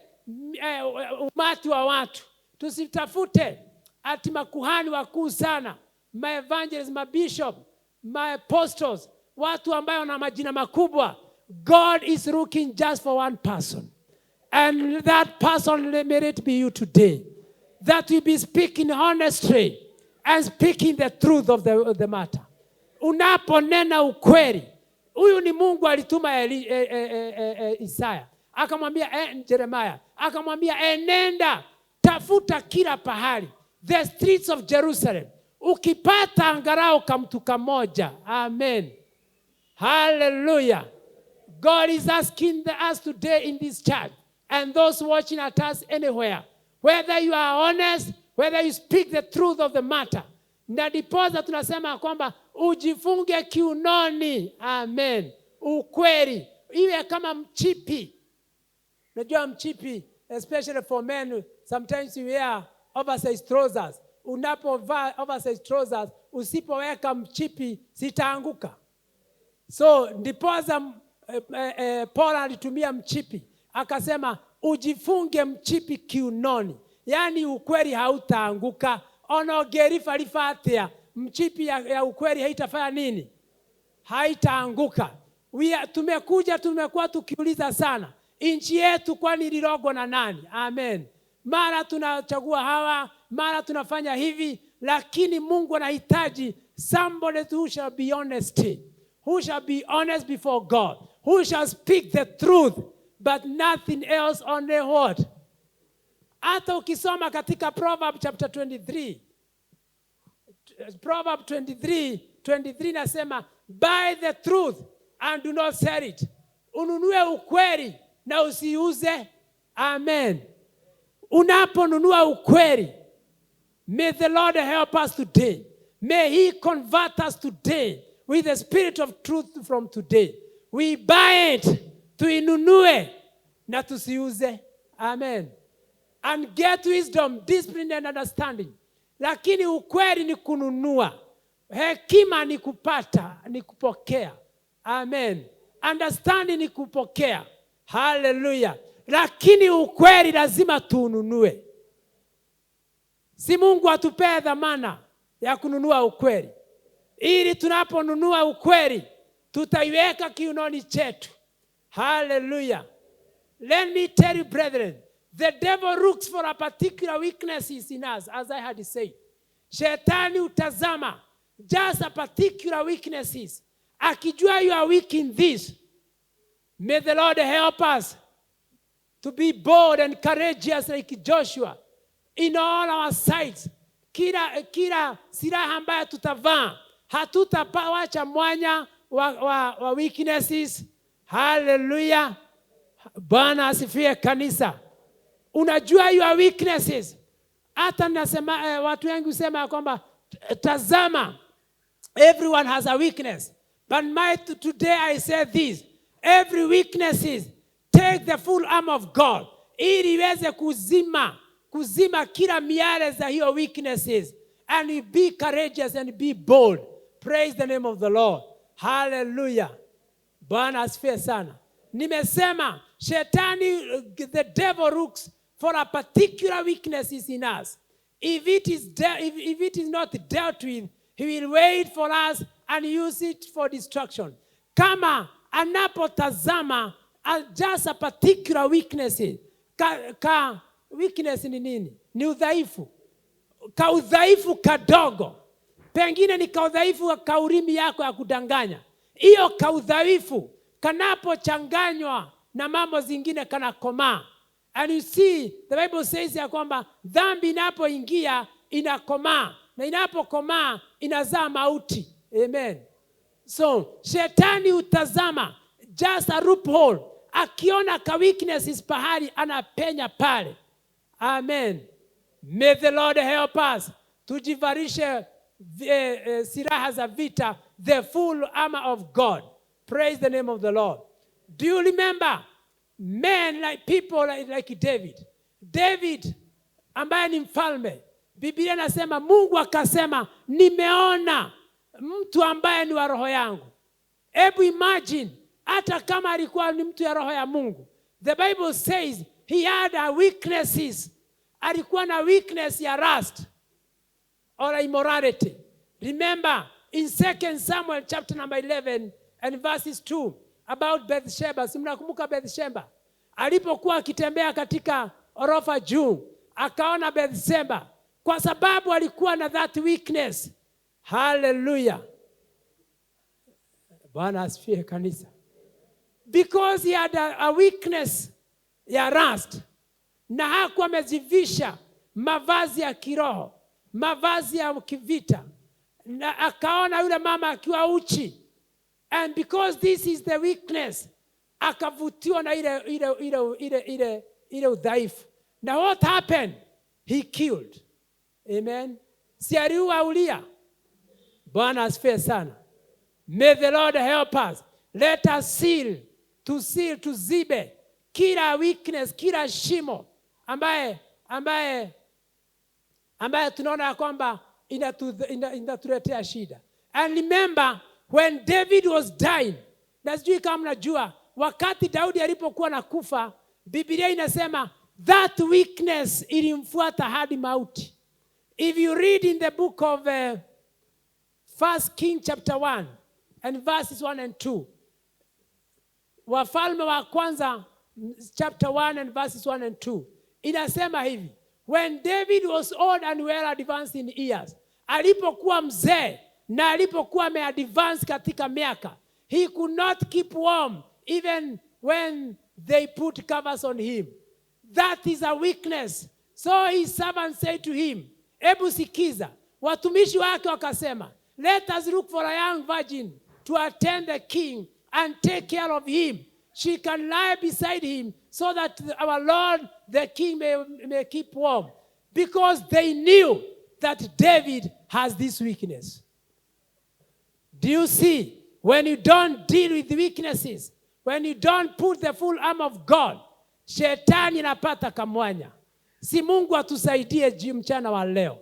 umati wa watu. Tusitafute ati makuhani wakuu sana, my evangelists, my bishop, my apostles, watu ambao wana majina makubwa. God is looking just for one person. And that person, may it be you today. That you be speaking honestly and speaking the truth of the matter. Unaponena ukweli. Huyu ni Mungu alituma Isaya. Akamwambia Jeremiah. Akamwambia enenda, tafuta kila pahali. The streets of Jerusalem. Ukipata angalau kamtu kamoja. Amen. Hallelujah. God is asking us today in this church and those watching at us anywhere, whether you are honest, whether you speak the truth of the matter. Na ndiposa tunasema kwamba ujifunge kiunoni. Amen. Ukweli. Iwe kama mchipi. Najua mchipi, especially for men, sometimes you wear oversized trousers. Unapovaa oversized trousers, usipoweka mchipi sitaanguka. So ndiposa Paul alitumia mchipi. Akasema ujifunge mchipi kiunoni. Yani ukweli hautaanguka. Onogerifa lifatia. Mchipi ya ukweli haitafanya nini? Haitaanguka. Tumekuwa tukiuliza sana. Nchi yetu kwani lilogwa na nani? Amen. Mara tunachagua hawa, mara tunafanya hivi, lakini Mungu anahitaji somebody who shall be honest. Who shall be honest before God. Who shall speak the truth, but nothing else on the word. Hata ukisoma katika Proverbs chapter 23. Proverbs 23 nasema, buy the truth and do not sell it. Ununue ukweli na usiuze. Amen. Unaponunua ukweli, may the Lord help us today. May He convert us today with the spirit of truth from today. We buy it, tuinunue na tusiuze. Amen. And get wisdom, discipline and understanding. Lakini ukweli ni kununua. Hekima ni kupata, ni kupokea. Amen. Understanding ni kupokea. Hallelujah. Lakini ukweli lazima tununue. Si Mungu atupee dhamana ya kununua ukweli. Ili tunaponunua ukweli, tutaiweka kiunoni chetu. Hallelujah. Let me tell you, brethren, the devil looks for a particular weaknesses in us, as I had said. Shetani utazama just a particular weaknesses. Akijua you are weak in this, may the Lord help us to be bold and courageous like Joshua in all our sides. Kila silaha ambayo tutavaa, hatutapawacha mwanya wa weaknesses. Hallelujah. Bwana asifiwe kanisa. Unajua your weaknesses. Hata nasema watu wengi husema kwamba tazama, everyone has a weakness. But today I say this, every weaknesses, take the full arm of God. Ili iweze kuzima kila miale za hiyo weaknesses. And be courageous and be bold. Praise the name of the Lord. Hallelujah. Bwana asifiwe sana. Nimesema Shetani, the devil looks for a particular weaknesses in us. If it is not dealt with, he will wait for us and use it for destruction. Kama anapotazama just a particular weakness. Weakness ni nini? Ni udhaifu. Udhaifu kadogo. Pengine ni udhaifu wa ulimi yako ya kudanganya. Hiyo udhaifu kanapochanganywa na mambo zingine kanakomaa. And you see, the Bible says ya kwamba dhambi inapoingia inakomaa, na inapokomaa inazaa mauti. Amen. So, Shetani utazama just a loophole. Akiona ka weaknesses pahali anapenya pale. Amen. May the Lord help us. Tujivarishe silaha za vita, the full armor of God. Praise the name of the Lord. Do you remember men like people like David? David ambaye ni mfalme. Biblia inasema Mungu akasema nimeona mtu ambaye ni wa roho yangu. Hebu imagine hata kama alikuwa ni mtu ya roho ya Mungu. The Bible says he had a weaknesses. Alikuwa na weakness ya lust or immorality. Remember in 2 Samuel chapter number 11 and verses 2 about Bathsheba. Simnakumbuka Bathsheba? Alipokuwa akitembea katika orofa juu, akaona Bathsheba kwa sababu alikuwa na that weakness. Hallelujah. Bwana asifiwe kanisa. Because he had a weakness ya lust, na hakuwa amejivisha mavazi ya kiroho, mavazi ya kivita, na akaona yule mama akiwa uchi, and because this is the weakness, akavutiwa na ile udhaifu. Now what happened? He killed. Amen. Si aliua Uria. Bwana asifiwe sana. May the Lord help us. Let us seal, tuzibe kila weakness, kila shimo ambaye tunaona kwamba inatuletea shida. And remember when David was dying, na sijui kama mnajua, wakati Daudi alipokuwa nakufa, Biblia inasema that weakness ilimfuata hadi mauti. If you read in the book of 1 King chapter 1 and verses 1 and 2, Wafalme wa kwanza chapter 1 and verses 1 and 2, inasema hivi: when David was old and well advanced in years, alipokuwa mzee na alipokuwa ameadvance katika miaka, he could not keep warm even when they put covers on him. That is a weakness. So his servant said to him, ebu sikiza. Watumishi wake wakasema, let us look for a young virgin to attend the king and take care of him. She can lie beside him so that our Lord the king may keep warm. Because they knew that David has this weakness. Do you see? When you don't deal with the weaknesses, when you don't put the full arm of God, shetani napata kamwanya. Si Mungu atusaidie mchana wa leo,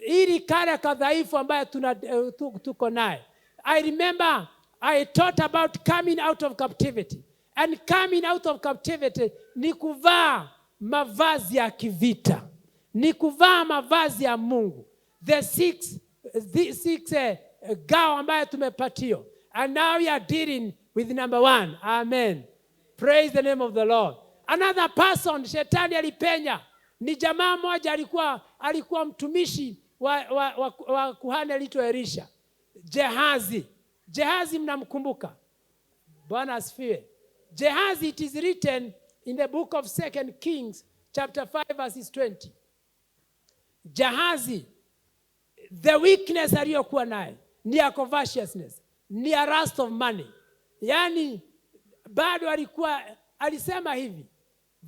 ili kale kadhaifu ambaye tuko naye. I remember I taught about coming out of captivity. And coming out of captivity ni kuvaa mavazi ya kivita, ni kuvaa mavazi ya Mungu. The six gao ambaye tumepatio. And now we are dealing with number 1. Amen. Praise the name of the Lord. Another person shetani alipenya ni jamaa moja, alikuwa mtumishi wa kuhani aliitwa Elisha. Gehazi mnamkumbuka? Bwana asifiwe. Gehazi, it is written in the book of 2 Kings chapter 5 verses 20. Gehazi, the weakness aliyokuwa naye ni ya covetousness, ni ya lust of money. Yani bado alisema hivi.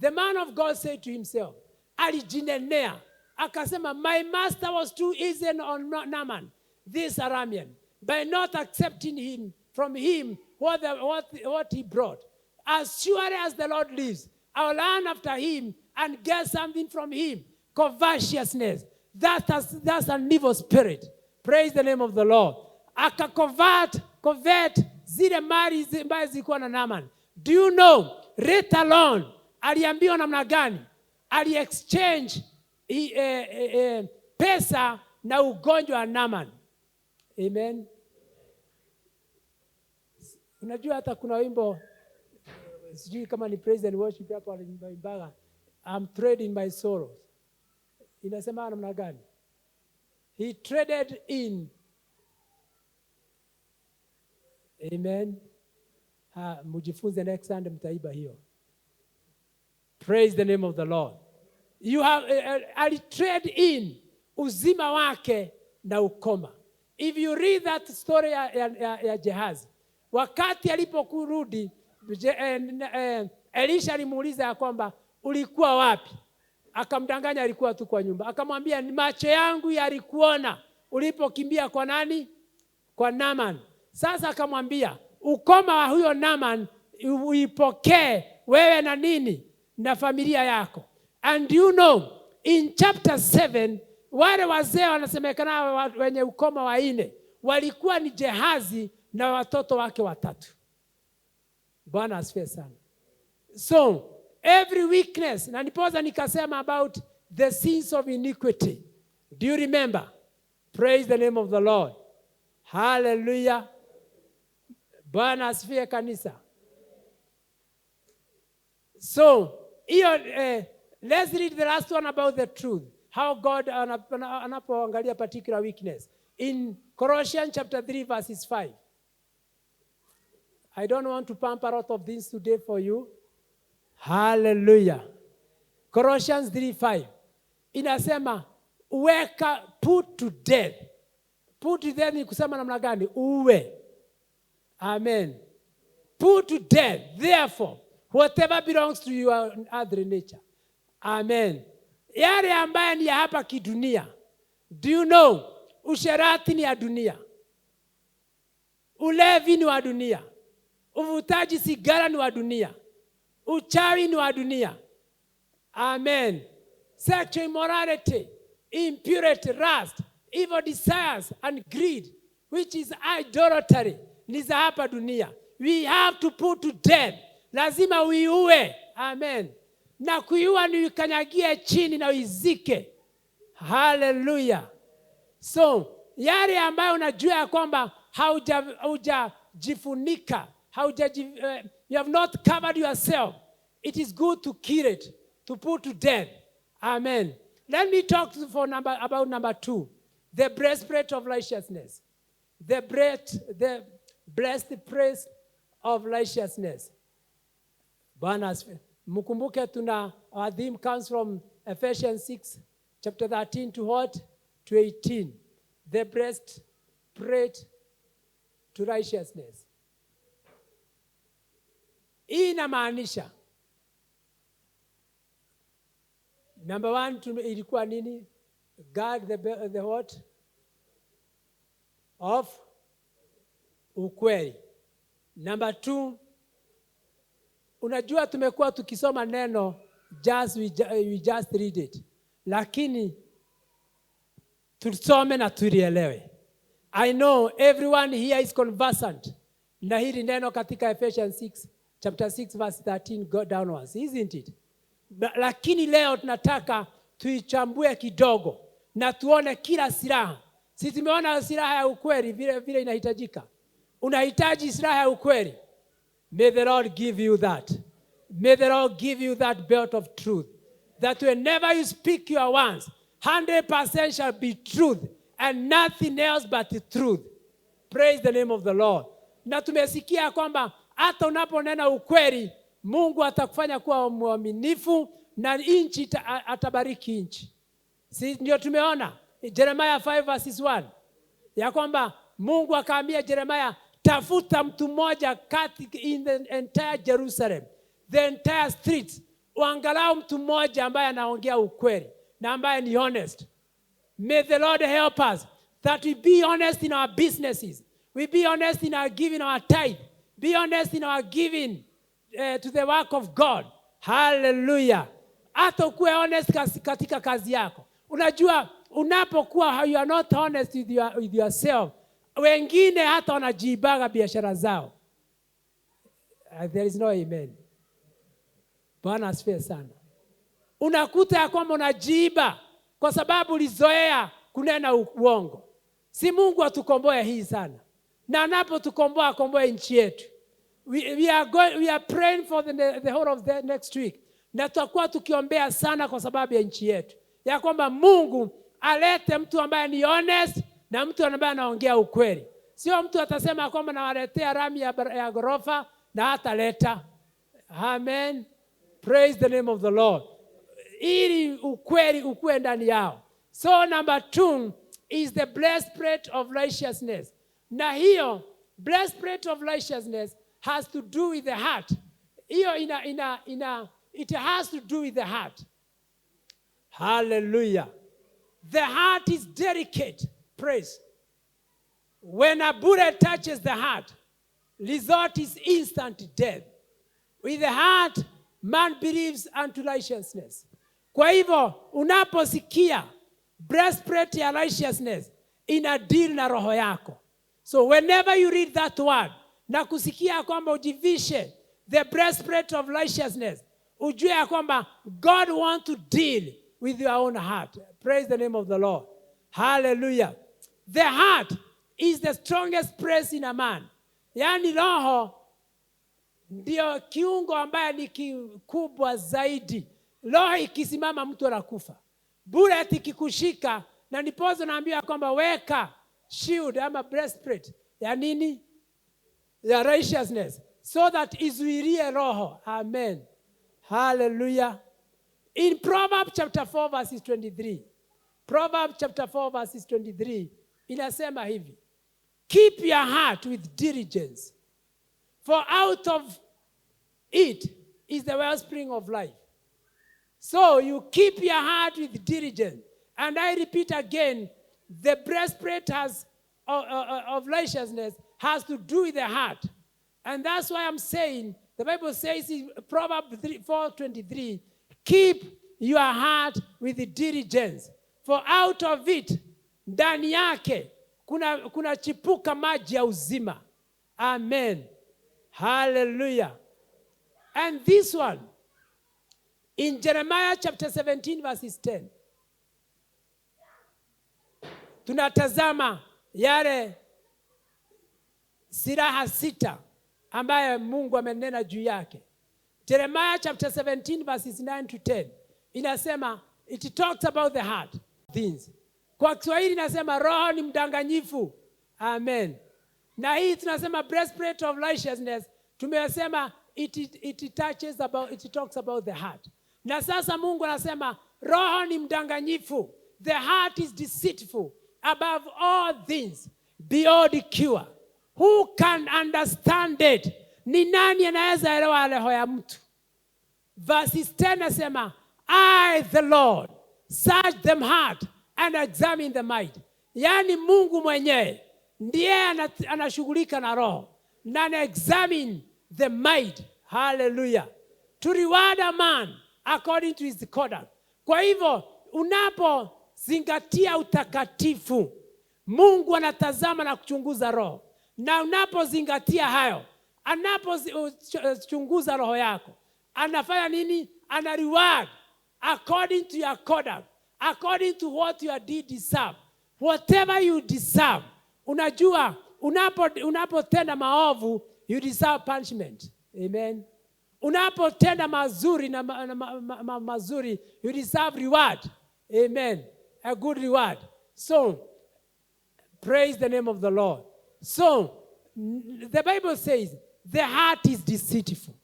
The man of God said to himself, alijinenea, akasema, my master was too easy on Naaman, this Aramean, by not accepting from him what he brought. As surely as the Lord lives, I will run after him and get something from him. Covetousness. That's an evil spirit. Praise the name of the Lord. Covet zile mali ambazo zilikuwa na Naaman. Do you know, let alone, aliambiwa namna gani? Ali-exchange pesa na ugonjwa wa Naaman. Amen. Unajua hata kuna wimbo, sijui kama ni praise and worship hapo alimbaga, I'm trading my sorrows. Inasema namna gani? He traded in. Amen. Mujifunze next Sunday mtaiba hiyo. Praise the name of the Lord. You have trade in uzima wake na ukoma. If you read that story ya Gehazi, wakati alipokurudi Elisha alimuuliza ya kwamba ulikuwa wapi? Akamdanganya alikuwa tu kwa nyumba. Akamwambia macho yangu yalikuona ulipokimbia kwa nani? Kwa Naaman. Sasa akamwambia ukoma wa huyo Naaman uipokee wewe na nini? Na familia yako. And you know, in chapter 7, wale wazee wanasemekana wenye ukoma wa 4 walikuwa ni Gehazi na watoto wake 3. Bwana asifiwe sana. So every weakness, na nipoza nikasema about the sins of iniquity. Do you remember? Praise the name of the Lord. Hallelujah. Bwana asifiwe kanisa. So, let's read the last one about the truth. How God anapoangalia particular weakness. In Colossians chapter 3 verses 5. I don't want to pump a lot of things today for you. Hallelujah. Colossians 3:5. Inasema put to death. Put to death ni kusema namna gani? Uwe. Amen. Put to death, therefore, whatever belongs to your other nature. Amen. Yale ambaye ni ya hapa kidunia. Do you know? Usherati ni ya dunia. Ulevi ni wa dunia. Uvutaji sigara ni wa dunia. Uchawi ni wa dunia. Amen. Sexual immorality, impurity, lust, evil desires and greed, which is idolatry, ni za hapa dunia. We have to put to death. Lazima uiue. Amen. Na kuiua ni ukanyagie chini na uizike. Hallelujah. So, yale ambayo unajua ya kwamba haujajifunika, you have not covered yourself, it is good to kill it, to put to death. Amen. Let me talk about number 2, the breastplate of righteousness. The breastplate of righteousness. Bwana asifiwe. Mkumbuke our theme comes from Ephesians 6, chapter 13 to what? To 18. The breastplate to righteousness. Hii inamaanisha number 1 ilikuwa nini? Guard the what? Of ukweli. Number 2, unajua tumekuwa tukisoma neno we just read it. Lakini tusome na tulielewe. I know everyone here is conversant na hili neno katika Ephesians 6 chapter 6 verse 13 go downwards, isn't it? Lakini leo tunataka tuichambue kidogo na tuone kila silaha. Sisi tumeona silaha ya ukweli vile inahitajika. Unahitaji silaha ya ukweli. May the Lord give you that. May the Lord give you that belt of truth. That whenever you speak your words, 100% shall be truth and nothing else but the truth. Praise the name of the Lord. Na tumesikia kwamba hata unaponena ukweli, Mungu atakufanya kuwa mwaminifu na nchi atabariki nchi. Si ndio tumeona Jeremiah 5 verses 1. Ya kwamba Mungu akaambia Jeremiah, tafuta mtu mmoja in the entire Jerusalem, the entire streets, uangalau mtu mmoja ambaye anaongea ukweli na ambaye ni honest. May the Lord help us that we be honest in our businesses. We be honest in our giving our tithe. Be honest in our giving to the work of God. Hallelujah. Hata ukuwe honest katika kazi yako. Unajua unapokuwa you are not honest with yourself, wengine hata wanajibaga biashara zao. There is no amen. Bwana asifiwe sana. Unakuta ya kwamba unajiba kwa sababu ulizoea kunena uongo. Si Mungu atukomboe hii sana. Na anapotukomboa akomboe nchi yetu. We are praying for the whole of the next week. Na tutakuwa tukiombea sana kwa sababu ya nchi yetu. Ya kwamba Mungu alete mtu ambaye ni honest na mtu ambaye anaongea ukweli. Sio mtu atasema kwamba nawaletea rami ya ghorofa na hataleta. Amen. Praise the name of the Lord. Ili ukweli ukue ndani yao. So number 2 is the breastplate of righteousness. Na hiyo breastplate of righteousness has to do with the heart. Hiyo it has to do with the heart. Hallelujah. The heart is delicate. Praise. When a bullet touches the heart, result is instant death. With the heart, man believes unto righteousness. Kwa hivyo, unaposikia breastplate ya righteousness, ina deal na roho yako. So whenever you read that word, na kusikia kwamba ujivishe the breastplate of righteousness. Ujue ya kwamba God wants to deal with your own heart. Praise the name of the Lord. Hallelujah. The heart is the strongest place in a man. Yaani roho ndio kiungo ambaye ni kikubwa zaidi. Roho ikisimama mtu anakufa. Bullet ikikushika, na nipozo naambiwa kwamba weka shield ama breastplate ya nini? Ya righteousness, so that izuilie roho. Amen. Hallelujah. In Proverbs chapter 4 verses 23. Proverbs chapter 4 verses 23 inasema hivi: keep your heart with diligence, for out of it is the wellspring of life. So you keep your heart with diligence. And I repeat again, the breastplate of righteousness has to do with the heart. And that's why I'm saying, the Bible says in Proverbs 4:23, keep your heart with diligence, for out of it, ndani yake, kuna chipuka maji ya uzima. Amen. Hallelujah. And this one, in Jeremiah chapter 17 verses 10, tunatazama yale silaha sita ambaye Mungu amenena juu yake. Jeremiah chapter 17 verses 9 to 10 inasema, it talks about the heart things. Kwa Kiswahili inasema roho ni mdanganyifu. Amen. Na hii tunasema breastplate of righteousness, tumesema it talks about the heart. Na sasa Mungu anasema roho ni mdanganyifu. The heart is deceitful above all things, beyond cure. Who can understand it? Ni nani anaweza elewa roho ya mtu? Verses 10 nasema, I the Lord search them heart and examine the mind. Yani Mungu mwenyewe ndiye anashughulika na roho na ana-examine the mind. Hallelujah. To reward a man according to his conduct. Kwa hivyo unapozingatia utakatifu, Mungu anatazama na kuchunguza roho. Na unapozingatia hayo, anapochunguza roho yako, anafanya nini? Ana reward according to your conduct, according to what your deed deserve. Whatever you deserve. Unajua, unapotenda maovu, you deserve punishment. Amen. Unapotenda mazuri na mazuri, you deserve reward. Amen. A good reward. So, praise the name of the Lord. So, the Bible says, the heart is deceitful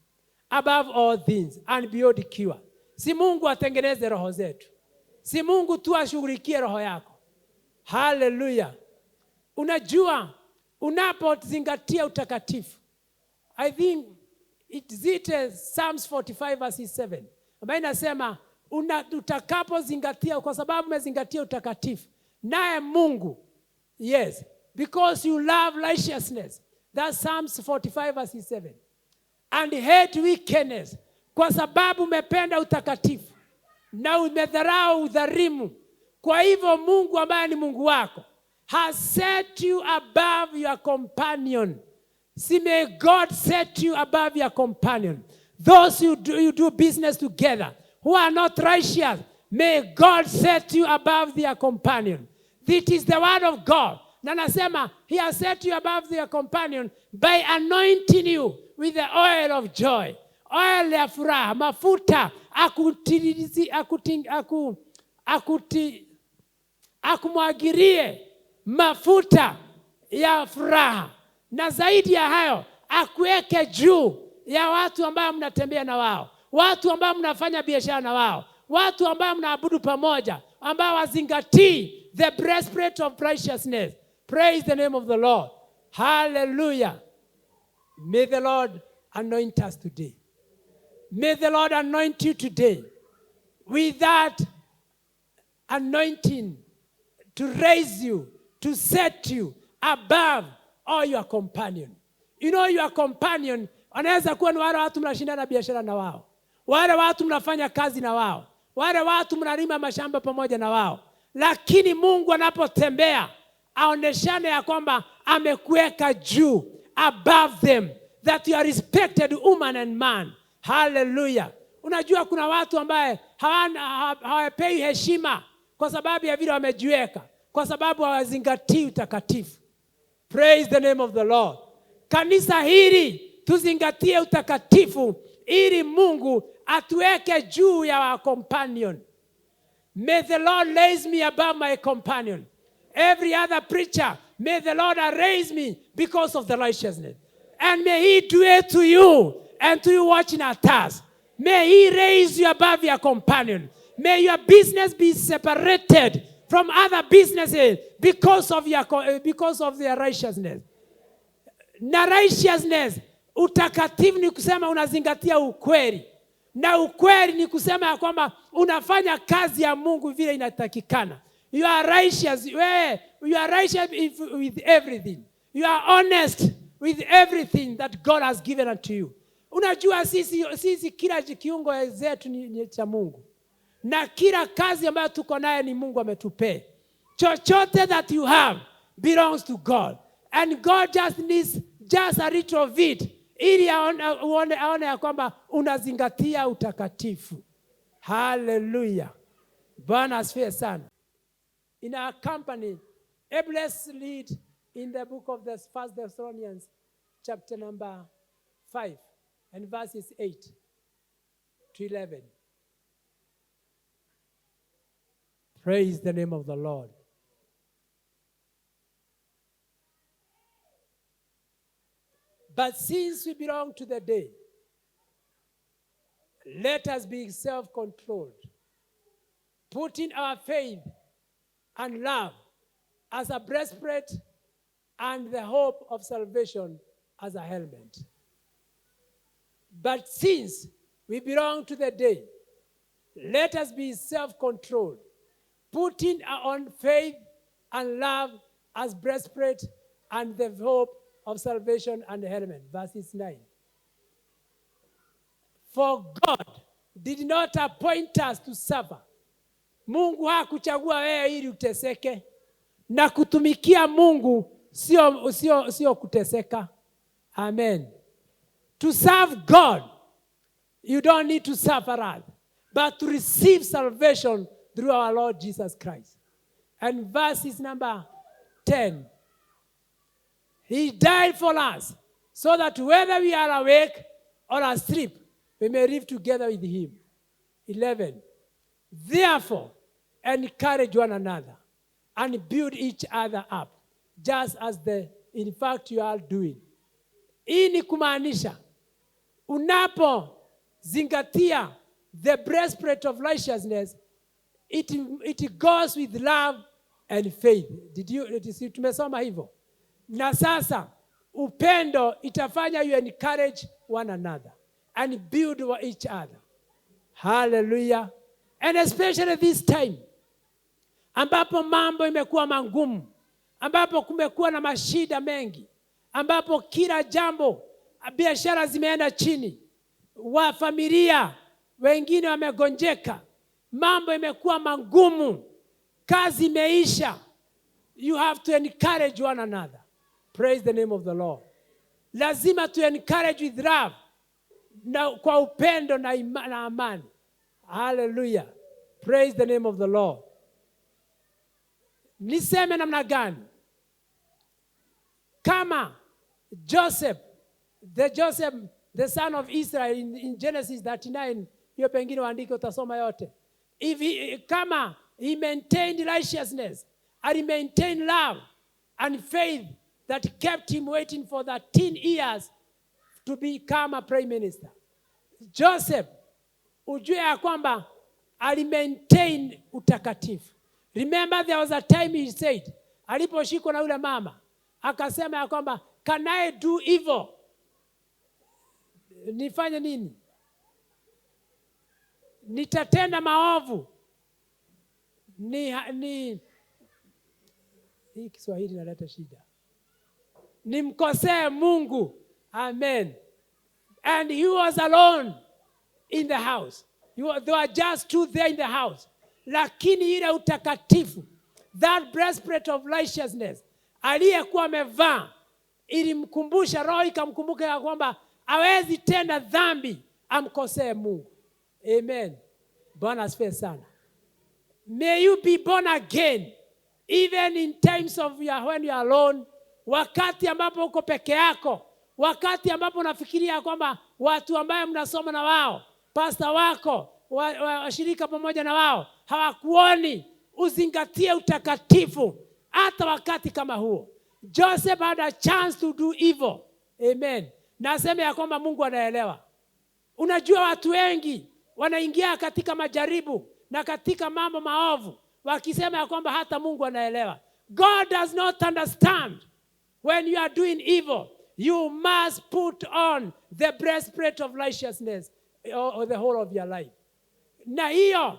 above all things and beyond cure. Si Mungu atengeneze roho zetu. Si Mungu tu ashughulikie roho yako. Hallelujah. Unajua, unapozingatia utakatifu, I think it's Psalms 45 verses 7. Ambayo inasema, utakapozingatia, kwa sababu umezingatia utakatifu, naye Mungu, yes, because you love righteousness. That's Psalms 45 verses 7. And hate wickedness. Kwa sababu umependa utakatifu na umedharau udhalimu. Kwa hivyo Mungu ambaye ni Mungu wako has set you above your companion. See, may God set you above your companion. Those you do business together who are not righteous, may God set you above their companion. This is the word of God. Na nasema, he has set you above their companion by anointing you with the oil of joy. Oil ya furaha, mafuta, akumwagirie mafuta ya furaha. Na zaidi ya hayo, akuweke juu ya watu ambao mnatembea na wao, watu ambao mnafanya biashara na wao, watu ambao mnaabudu pamoja, ambao wazingatii the breastplate of righteousness. Praise the name of the Lord. Hallelujah. May the Lord anoint us today. May the Lord anoint you today with that anointing to raise you, to set you above all your companion. You know, your companion, anaweza kuwa ni wale watu mnashindana biashara na wao, wale watu mnafanya kazi na wao, wale watu mnalima mashamba pamoja na wao. Lakini Mungu anapotembea, aoneshane ya kwamba amekuweka juu, above them. that you are respected woman and man. Hallelujah. Unajua kuna watu ambaye hawapewi heshima kwa sababu ya vile wamejiweka, kwa sababu hawazingatii utakatifu. Praise the name of the Lord. Kanisa hili tuzingatie utakatifu ili Mungu atuweke juu ya our companion. May the Lord raise me above my companion. Every other preacher, may the Lord raise me because of the righteousness. And may He do it to you and to you watching at us. May He raise you above your companion. May your business be separated from other businesses because of their righteousness. Na righteousness, utakatifu ni kusema unazingatia ukweli. Na ukweli ni kusema ya kwamba unafanya kazi ya Mungu vile inatakikana. You are righteous. You are righteous with everything. You are honest with everything that God has given unto you. Unajua sisi kila kiungo zetu ni cha Mungu. Na kila kazi ambayo tuko nayo ni Mungu ametupea. Chochote that you have belongs to God. And God just needs just a little of it. Ili aone ya kwamba unazingatia utakatifu. Hallelujah. Bwana asifiwe sana. In our company, let's read in the book of the 1 Thessalonians, chapter number 5, and verses 8 to 11. Praise the name of the Lord. But since we belong to the day, let us be self-controlled, putting our faith and love as a breastplate and the hope of salvation as a helmet. But since we belong to the day, let us be self-controlled, putting our own faith and love as breastplate and the hope of salvation and the helmet. Verses 9. For God did not appoint us to suffer. Mungu hakuchagua wewe ili uteseke. Na kutumikia Mungu sio kuteseka. Amen. To serve God, you don't need to suffer wrath, but to receive salvation through our Lord Jesus Christ. And verses number 10. He died for us, so that whether we are awake or asleep, we may live together with Him. 11. Therefore, encourage one another and build each other up, just as in fact you are doing. Hii ni kumaanisha, unapozingatia the breastplate of righteousness, it goes with love and faith. Tumesoma hivyo? Na sasa upendo itafanya you encourage one another and build each other. Hallelujah. And especially this time, ambapo mambo imekuwa magumu, ambapo kumekuwa na mashida mengi, ambapo kila jambo, biashara zimeenda chini, wa familia wengine wamegonjeka, mambo imekuwa magumu, kazi imeisha. You have to encourage one another. Praise the name of the Lord. Lazima to encourage with love, na kwa upendo na amani. Hallelujah. Praise the name of the Lord. Niseme namna gani? Kama Joseph, the son of Israel in Genesis 39, hiyo pengine waandike utasoma yote. Kama he maintained righteousness and he maintained love and faith that kept him waiting for 13 years to become a prime minister. Joseph, ujue ya kwamba alimaintain utakatifu. Remember there was a time he said, aliposhikwa na yule mama, akasema ya kwamba, can I do evil? Nifanye nini? Nitatenda maovu. Hii Kiswahili inaleta shida. Nimkosee Mungu. Amen. And he was alone in the house. There were just two there in the house. Lakini ile utakatifu, that breastplate of righteousness, aliyekuwa amevaa, ilimkumbusha, roho ikamkumbuka ya kwamba hawezi tenda dhambi amkosee Mungu. Amen. Bwana asifiwe sana. May you be born again even in times of when you are alone, wakati ambapo uko peke yako, wakati ambapo unafikiria kwamba watu ambao mnasoma na wao, pastor wako, washirika pamoja na wao hawakuoni. Uzingatie utakatifu hata wakati kama huo. Joseph had a chance to do evil. Amen. Nasema ya kwamba Mungu anaelewa. Unajua watu wengi wanaingia katika majaribu na katika mambo maovu wakisema ya kwamba hata Mungu anaelewa. God does not understand when you are doing evil. You must put on the breastplate of righteousness or the whole of your life. Na hiyo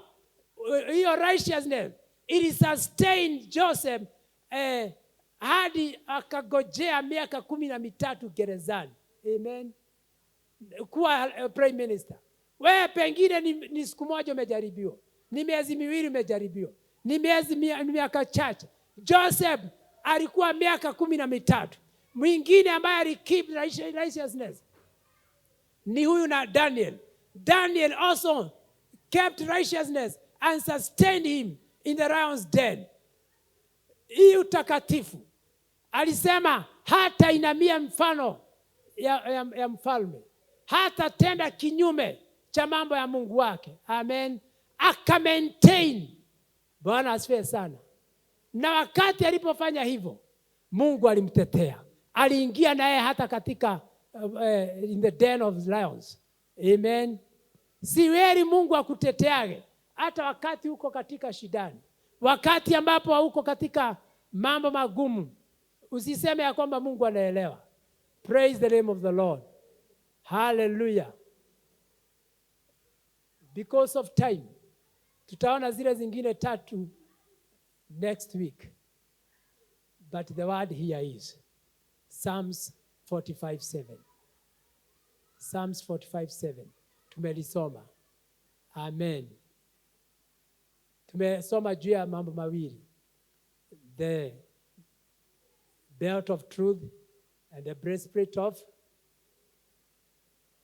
righteousness, it sustained Joseph hadi akagojea miaka 13 gerezani. Amen. Kuwa prime minister. Wewe pengine ni siku moja umejaribiwa, ni miezi miwili umejaribiwa, ni miaka chache. Joseph alikuwa miaka 13. Mwingine ambaye alikeep righteousness ni huyu na Daniel. Daniel also kept righteousness and sustained him in the lion's den. Hii utakatifu. Alisema hata inamia mfano ya mfalme, hata tenda kinyume cha mambo ya Mungu wake. Amen. Aka maintain. Bwana asifiwe sana. Na wakati alipofanya hivyo, Mungu alimtetea. Aliingia naye hata katika in the den of lions. Amen. Siweri Mungu akuteteage hata wakati uko katika shidani. Wakati ambapo uko katika mambo magumu, usiseme ya kwamba Mungu anaelewa. Praise the name of the Lord. Hallelujah. Because of time, tutaona zile zingine 3 next week. But the word here is Psalms 45:7. Psalms 45:7. Tumelisoma. Amen. Tumesoma juu ya mambo mawili. The belt of truth and the breastplate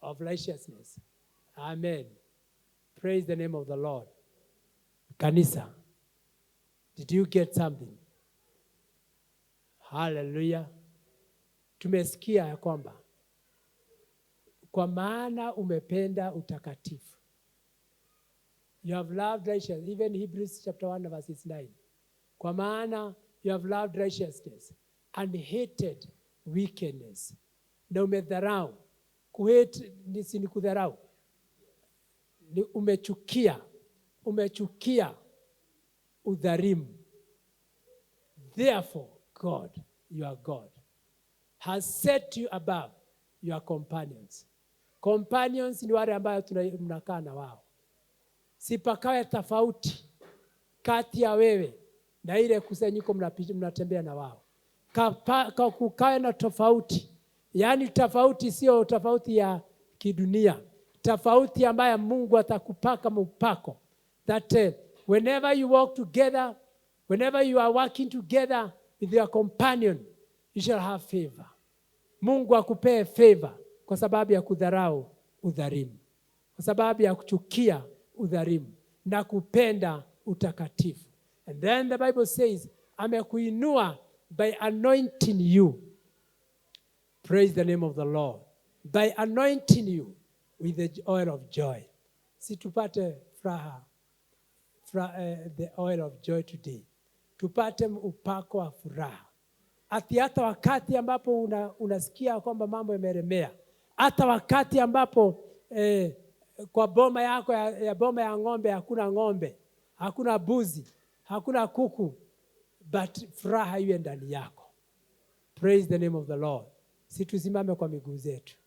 of righteousness. Amen. Praise the name of the Lord. Kanisa, did you get something? Hallelujah. Tumesikia ya kwamba kwa maana umependa utakatifu. You have loved righteousness. Even Hebrews chapter 1 verse 9. Kwa maana you have loved righteousness and hated wickedness. Na umedharau. Kuhate ni kudharau. Umechukia udhalimu. Therefore God, your God, has set you above your companions. Companions ni wale ambao mnakaa na wao. Sipakawe tofauti kati ya wewe na ile kusanyiko mnatembea na wao. Kukawe na tofauti. Yaani tofauti sio tofauti ya kidunia. Tofauti ambayo Mungu atakupaka mpako. That whenever you walk together, whenever you are working together with your companion, you shall have favor. Mungu akupee favor kwa sababu ya kudharau udhalimu. Kwa sababu ya kuchukia udhalimu na kupenda utakatifu. And then the Bible says, amekuinua by anointing you. Praise the name of the Lord. By anointing you with the oil of joy. Si tupate the oil of joy today. Tupate upako wa furaha. Hata wakati ambapo unasikia kwamba mambo yameremea. Hata wakati ambapo kwa boma yako ya boma ya ng'ombe hakuna ng'ombe, hakuna buzi, hakuna kuku, but furaha iwe ndani yako. Praise the name of the Lord. Situsimame kwa miguu zetu.